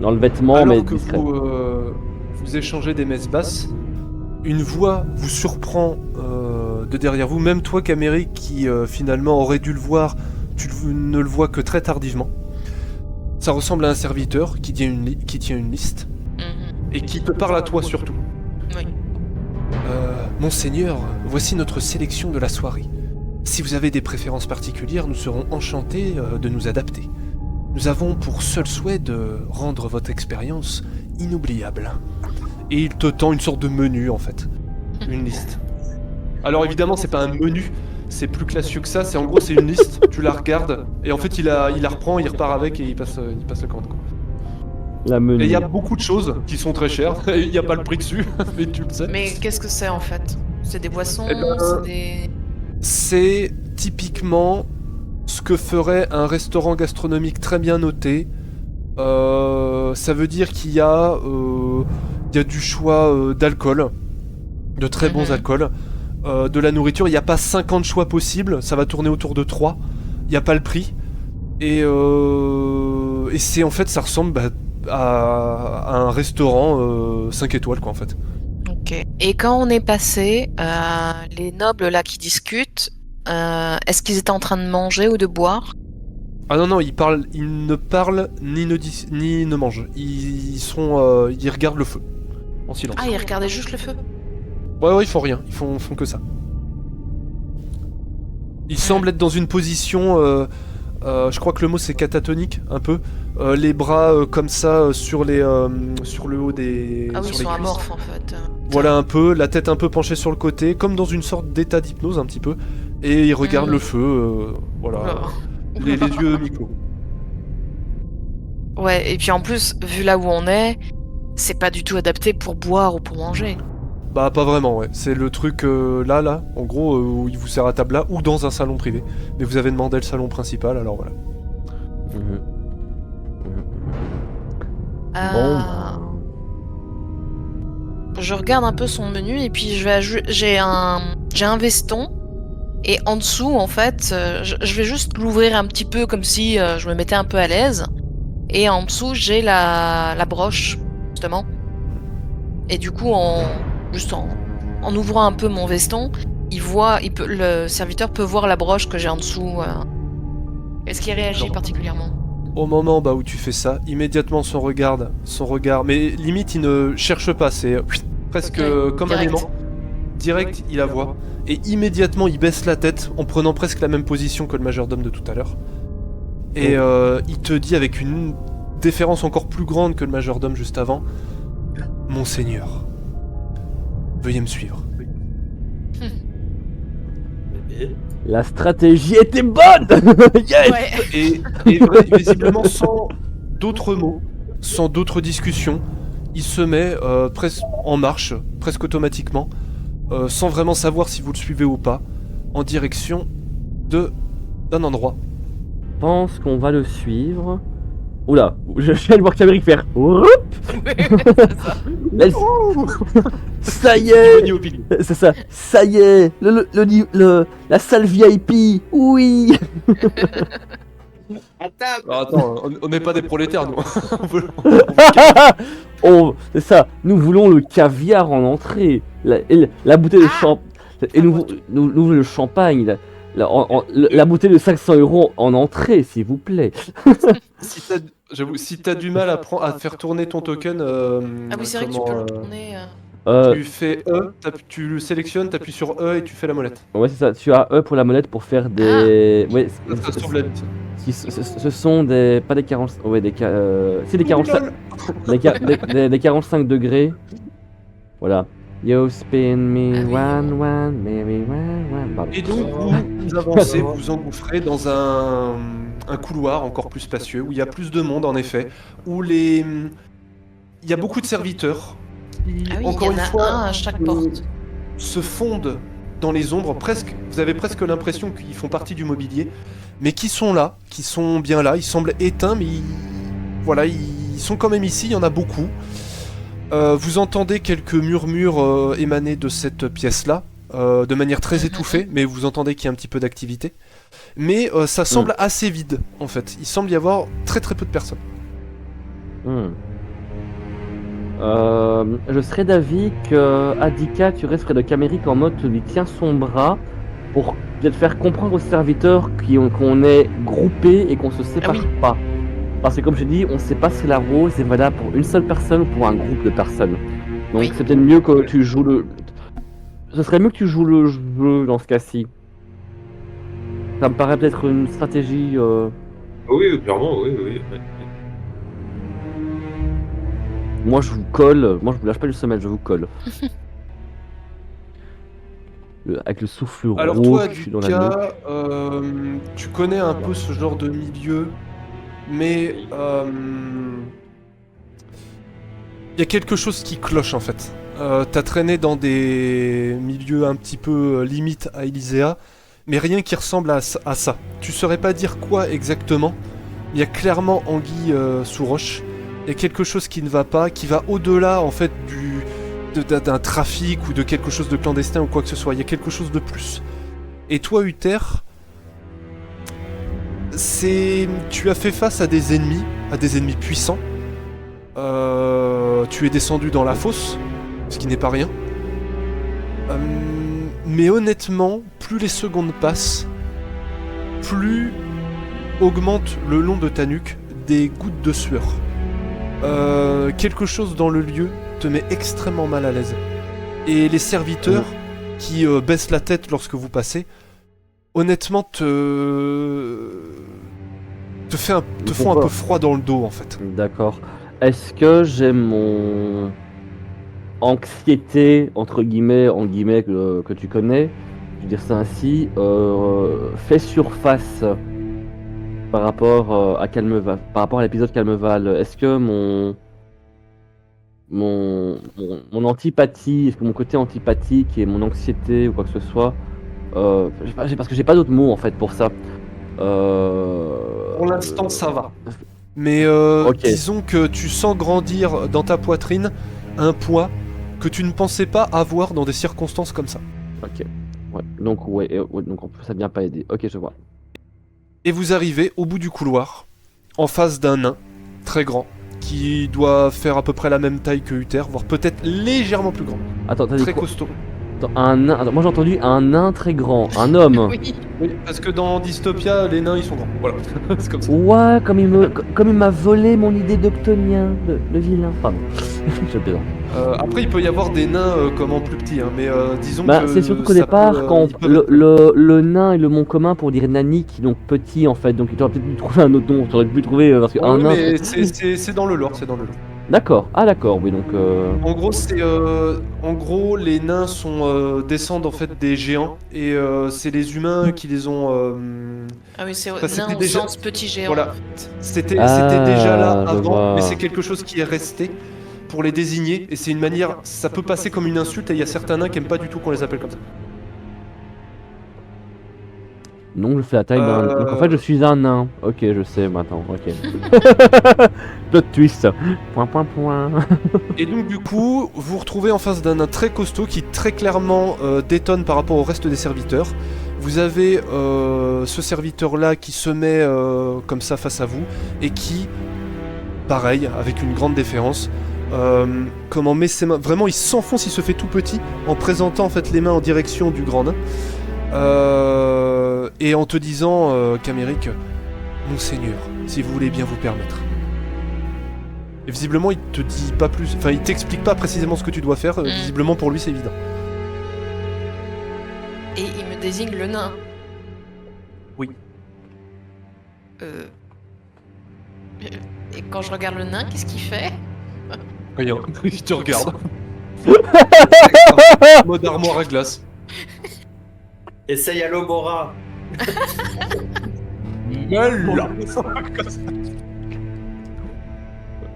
dans le vêtement, alors mais que discret. vous échangez des messes basses, une voix vous surprend de derrière vous, même toi Camérique qui finalement aurait dû le voir, ne le vois que très tardivement. Ça ressemble à un serviteur qui tient une liste Mhm. et qui te parle à toi surtout. Oui. Monseigneur, voici notre sélection de la soirée. Si vous avez des préférences particulières, nous serons enchantés de nous adapter. Nous avons pour seul souhait de rendre votre expérience inoubliable. Et il te tend une sorte de menu en fait, une liste. Alors évidemment c'est pas un menu, c'est plus classieux que ça, c'est en gros c'est une liste, tu la regardes, et en fait il la reprend, il repart avec et il passe le commande quoi. La Et menu. il y a beaucoup de choses qui sont très chères, il n'y a pas le prix dessus, mais tu le sais. Mais qu'est-ce que c'est en fait? C'est des boissons, Eh ben, c'est des. C'est typiquement ce que ferait un restaurant gastronomique très bien noté. Ça veut dire qu'il y a du choix d'alcool, de très bons Mhm. alcools, de la nourriture. Il n'y a pas 50 choix possibles, ça va tourner autour de 3. Il n'y a pas le prix. Et c'est en fait, ça ressemble à un restaurant 5 étoiles quoi en fait. Ok. Et quand on est passé, les nobles là qui discutent, est-ce qu'ils étaient en train de manger ou de boire? Ah non, ils ne parlent ni ne mangent. Ils regardent le feu, en silence. Ah, ils regardaient juste le feu? Ouais, ils font rien, ils font que ça. Ils semblent être dans une position, je crois que le mot c'est catatonique, un peu. Les bras comme ça sur le haut des... Ah oui, ils sur les sont cuisses. amorphes en fait. Voilà un peu, la tête un peu penchée sur le côté, comme dans une sorte d'état d'hypnose un petit peu. Et ils regardent Mhm. le feu, voilà. Oula. Les yeux mi-clos. Ouais, et puis en plus, vu là où on est, c'est pas du tout adapté pour boire ou pour manger. Bah pas vraiment ouais, c'est le truc là, en gros où il vous sert à table là ou dans un salon privé. Mais vous avez demandé le salon principal alors voilà. Mhm. Euh, Bon. Je regarde un peu son menu et puis j'ai un veston et en dessous en fait, je vais juste l'ouvrir un petit peu comme si je me mettais un peu à l'aise. Et en dessous j'ai la broche justement. Et du coup en ouvrant un peu mon veston, le serviteur peut voir la broche que j'ai en dessous. Est-ce qu'il réagit Genre. particulièrement? Au moment où tu fais ça, immédiatement son regard, mais limite il ne cherche pas, c'est presque Ok, comme un direct. aimant. Direct, il la voit. Et immédiatement il baisse la tête en prenant presque la même position que le majordome de tout à l'heure. Et il te dit avec une déférence encore plus grande que le majordome juste avant, Monseigneur, veuillez me suivre. La stratégie était bonne. Yes. Ouais. Et visiblement sans d'autres mots, sans d'autres discussions, il se met presque en marche, presque automatiquement, sans vraiment savoir si vous le suivez ou pas, en direction d'un endroit. Je pense qu'on va le suivre. Oula, je viens de voir Camérique faire. Ouroup. Let's- Ça y est, c'est ça. Ça y est, la salle VIP. Oui. Alors, attends, on n'est pas des prolétaires, nous. Oh, c'est ça. Nous voulons le caviar en entrée, la bouteille de champagne. Et nous voulons le champagne. La bouteille de 500 € en entrée, s'il vous plaît. Si t'as du mal à faire tourner ton token, Ah oui, c'est vrai que tu peux le tourner. tu fais E, tu le sélectionnes, t'appuies sur E et tu fais la molette. Ouais, c'est ça. Tu as E pour la molette pour faire des. Ouais, Ça se trouve la bite. ce sont des. Pas des 40. Ouais, c'est des 45. Des 45 degrés. Voilà. You spin me Ah oui. one, maybe one. Pardon. Et donc vous avancez, vous vous engouffrez dans un couloir encore plus spacieux, où il y a plus de monde en effet, où il y a beaucoup de serviteurs qui, Ah oui, encore il y une en a fois, un à chaque porte. se fondent dans les ombres, vous avez presque l'impression qu'ils font partie du mobilier, mais qui sont là, qui sont bien là, ils semblent éteints, mais voilà, ils sont quand même ici, il y en a beaucoup. Vous entendez quelques murmures émaner de cette pièce-là, de manière très étouffée, mais vous entendez qu'il y a un petit peu d'activité. Mais ça semble assez vide, en fait. Il semble y avoir très très peu de personnes. Je serais d'avis que Adika, tu restes près de Camérique en mode tu lui tiens son bras pour peut-être faire comprendre aux serviteurs qu'on est groupés et qu'on se sépare pas. Parce que comme je dis, on sait pas si la rose est valable pour une seule personne ou pour un groupe de personnes. Donc c'est peut-être mieux que tu joues le... Ce serait mieux que tu joues le jeu dans ce cas-ci. Ça me paraît peut-être une stratégie... Oui, clairement, oui. Moi je vous colle, moi je vous lâche pas du semelle, je vous colle. Avec le souffle Alors rauque toi, dans la nuque. Adika, tu connais un peu ce genre de milieu, mais il y a quelque chose qui cloche en fait. T'as traîné dans des milieux un petit peu limite à Elyséa, mais rien qui ressemble à ça. Tu saurais pas dire quoi exactement. Il y a clairement anguille sous roche. Il y a quelque chose qui ne va pas, qui va au-delà en fait d'un trafic ou de quelque chose de clandestin ou quoi que ce soit. Il y a quelque chose de plus. Et toi, Uther, tu as fait face à des ennemis puissants. Tu es descendu dans la fosse, ce qui n'est pas rien. Mais honnêtement, plus les secondes passent, plus augmente le long de ta nuque des gouttes de sueur. Quelque chose dans le lieu te met extrêmement mal à l'aise. Et les serviteurs qui baissent la tête lorsque vous passez, honnêtement te font un peu froid dans le dos en fait. D'accord. Est-ce que j'ai mon anxiété entre guillemets, que tu connais, je veux dire ça ainsi, fait surface par rapport à Calmeval, par rapport à l'épisode Calmeval? Est-ce que mon antipathie, est-ce que mon côté antipathique et mon anxiété ou quoi que ce soit, parce que j'ai pas d'autres mots en fait pour ça. Pour l'instant, ça va. Mais disons que tu sens grandir dans ta poitrine un poids que tu ne pensais pas avoir dans des circonstances comme ça. Ok. Ouais. Donc donc ça vient pas aider. Ok, je vois. Et vous arrivez au bout du couloir, en face d'un nain très grand, qui doit faire à peu près la même taille que Uther, voire peut-être légèrement plus grand. Attends, t'as dit Très quoi? costaud. Un nain. Attends, moi j'ai entendu un nain très grand, un homme. Oui. Oui, parce que dans Dystopia, les nains ils sont grands. Voilà, c'est comme ça. Ouais, comme il m'a volé mon idée d'Octonien, le vilain. Pardon. Je plaisante. Après, il peut y avoir des nains comme en plus petit, hein, mais disons Bah, que. c'est surtout qu'au ça départ, peut, quand ils peuvent- le nain et le mot commun pour dire nanique, donc petit en fait, donc tu aurais peut-être dû trouver un autre nom, tu aurais pu trouver parce que Ouais, un nain. mais c'est dans le lore, c'est dans le lore. D'accord, ah d'accord, oui donc. En gros, les nains descendent en fait des géants et c'est les humains qui les ont. Ah oui, c'est Ça, nain c'était au déjà- sens petit géant. Voilà, c'était Ah, déjà là je avant, vois. mais c'est quelque chose qui est resté pour les désigner et c'est une manière. Ça peut passer comme une insulte et il y a certains nains qui aiment pas du tout qu'on les appelle comme ça. Non, je fais la taille d'un. Donc en fait, je suis un nain. Ok, je sais maintenant. Ok. Plot twist. Point, point, point. Et donc du coup, vous vous retrouvez en face d'un nain très costaud qui très clairement détonne par rapport au reste des serviteurs. Vous avez ce serviteur-là qui se met comme ça face à vous et qui, pareil, avec une grande déférence, comment met ses mains... Vraiment, il s'enfonce, il se fait tout petit en présentant en fait les mains en direction du grand nain. Et en te disant, Caméric, Monseigneur, si vous voulez bien vous permettre. Et visiblement, il te dit pas plus, enfin, il t'explique pas précisément ce que tu dois faire. Visiblement, pour lui, c'est évident. Et il me désigne le nain. Oui. Et quand je regarde le nain, qu'est-ce qu'il fait? Rien, il te regarde. Mode armoire à glace. Essaye à l'Omora.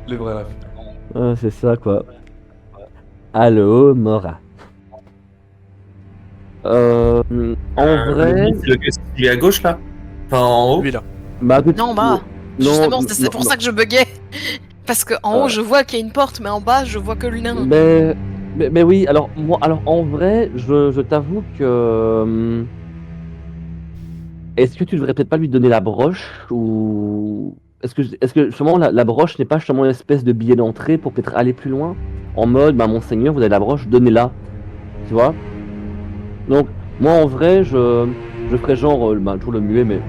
Les vrais rêves. Ah, c'est ça quoi. Allo, Mora. En vrai. C'est le gars qui est à gauche là. Enfin en haut. Lui là. Bah, Non, en bas. Non, Justement, c'est non, pour non. ça que je buguais. Parce que en haut, je vois qu'il y a une porte, mais en bas, je vois que le nain. Mais oui, alors moi, alors en vrai, je t'avoue que. Est-ce que tu devrais peut-être pas lui donner la broche ou est-ce que justement la broche n'est pas justement une espèce de billet d'entrée pour peut-être aller plus loin en mode bah monseigneur vous avez la broche donnez-la tu vois donc moi en vrai je ferais genre toujours le muet mais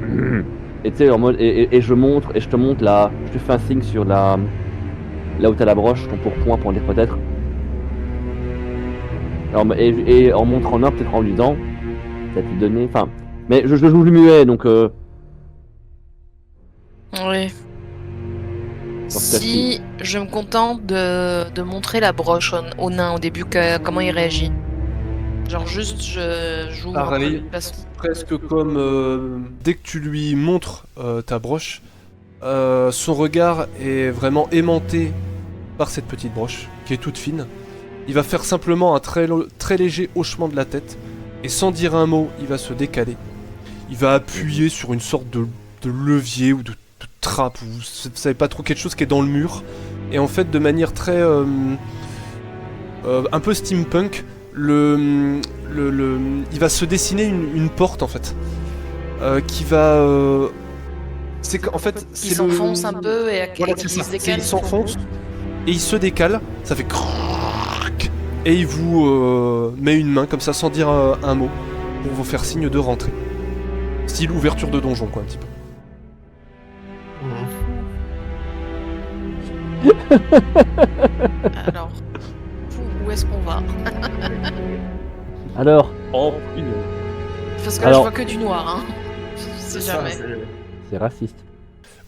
et tu sais en mode et je montre et je te montre là je te fais un signe sur là où t'as la broche ton pourpoint pour en dire peut-être alors et en montrant un peut-être en lui disant ça te donné enfin mais je joue le muet, donc Oui. Si je me contente de montrer la broche au nain au début, comment il réagit. Genre juste, je joue Pareil, presque comme dès que tu lui montres ta broche, son regard est vraiment aimanté par cette petite broche, qui est toute fine. Il va faire simplement un très léger hochement de la tête, et sans dire un mot, il va se décaler. Il va appuyer sur une sorte de levier ou de trappe, ou vous savez pas trop, quelque chose qui est dans le mur. Et en fait, de manière très... un peu steampunk, il va se dessiner une porte, en fait. Qui va... c'est qu'en fait... Il s'enfonce un peu et voilà, il se décale. Il s'enfonce et il se décale, ça fait... Et il vous met une main, comme ça, sans dire un mot, pour vous faire signe de rentrer. Style ouverture de donjon, quoi, un petit peu. Alors, où est-ce qu'on va? alors Parce que là, je vois que du noir, hein. C'est jamais. c'est raciste.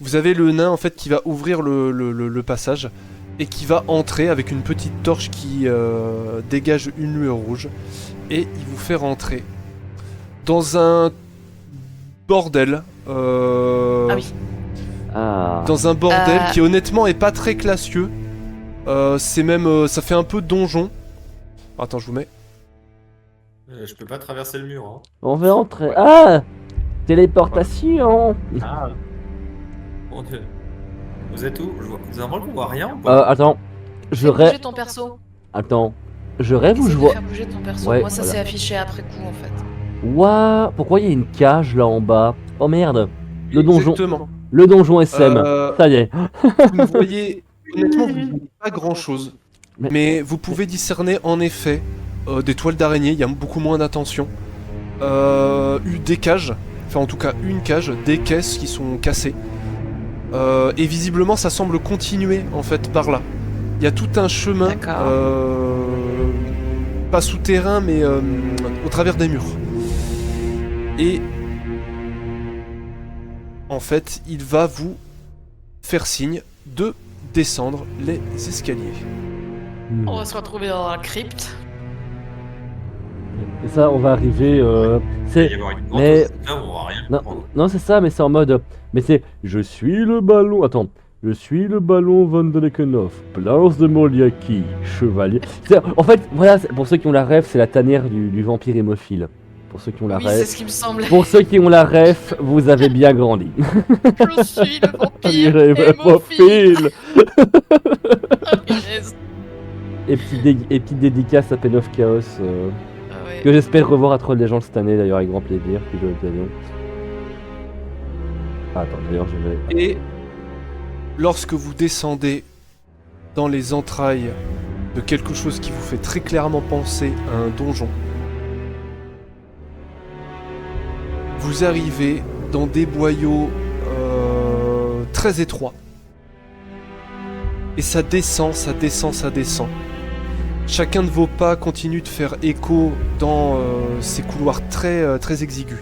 Vous avez le nain, en fait, qui va ouvrir le passage et qui va entrer avec une petite torche qui dégage une lueur rouge. Et il vous fait rentrer dans un bordel. Ah oui. Dans un bordel qui honnêtement est pas très classieux. C'est même... ça fait un peu donjon. Attends, je vous mets. Je peux pas traverser le mur. Hein. On va entrer. Ah téléportation. Ah. Mon Dieu. Vous êtes où? Vous avez l'impression qu'on voit rien ou pas? Attends. Je Fais bouger rêve. ton perso. Attends. Je rêve ou Essaye je de vois. faire bouger ton perso. Ouais, Moi, ça voilà. s'est affiché après coup, en fait. Ouah. Pourquoi il y a une cage là en bas? Oh merde. Le donjon. Exactement. Le donjon SM. Ça y est. Vous ne voyez... Honnêtement, vous ne voyez pas grand-chose. Mais vous pouvez discerner, en effet, des toiles d'araignée, il y a beaucoup moins d'attention. Des cages, enfin en tout cas une cage, des caisses qui sont cassées. Et visiblement, ça semble continuer, en fait, par là. Il y a tout un chemin, pas souterrain, mais au travers des murs. Et... en fait, il va vous faire signe de descendre les escaliers. On va se retrouver dans la crypte. Et ça, on va arriver. Il va C'est. y avoir une grande Mais- chose là où on va rien Non, comprendre. non c'est ça, mais c'est en mode. Mais c'est. Je suis le ballon. Attends. Je suis le ballon Van de Lekenhoff, Place de Moliaki, chevalier. En fait, voilà, pour ceux qui ont la rêve, c'est la tanière du vampire hémophile. Pour ceux qui ont la Oui, c'est ref. ce qui me semblait. Pour ceux qui ont la ref, vous avez bien grandi. Je suis le vampire Hémophile. Ah, punaise. Et petite dédicace à Pen of Chaos, Ah ouais. que j'espère revoir à Troll Legends cette année d'ailleurs avec grand plaisir, puis j'ai l'occasion. Ah, attends, d'ailleurs je vais... Et lorsque vous descendez dans les entrailles de quelque chose qui vous fait très clairement penser à un donjon, vous arrivez dans des boyaux très étroits. Et ça descend, ça descend, ça descend. Chacun de vos pas continue de faire écho dans ces couloirs très exigus.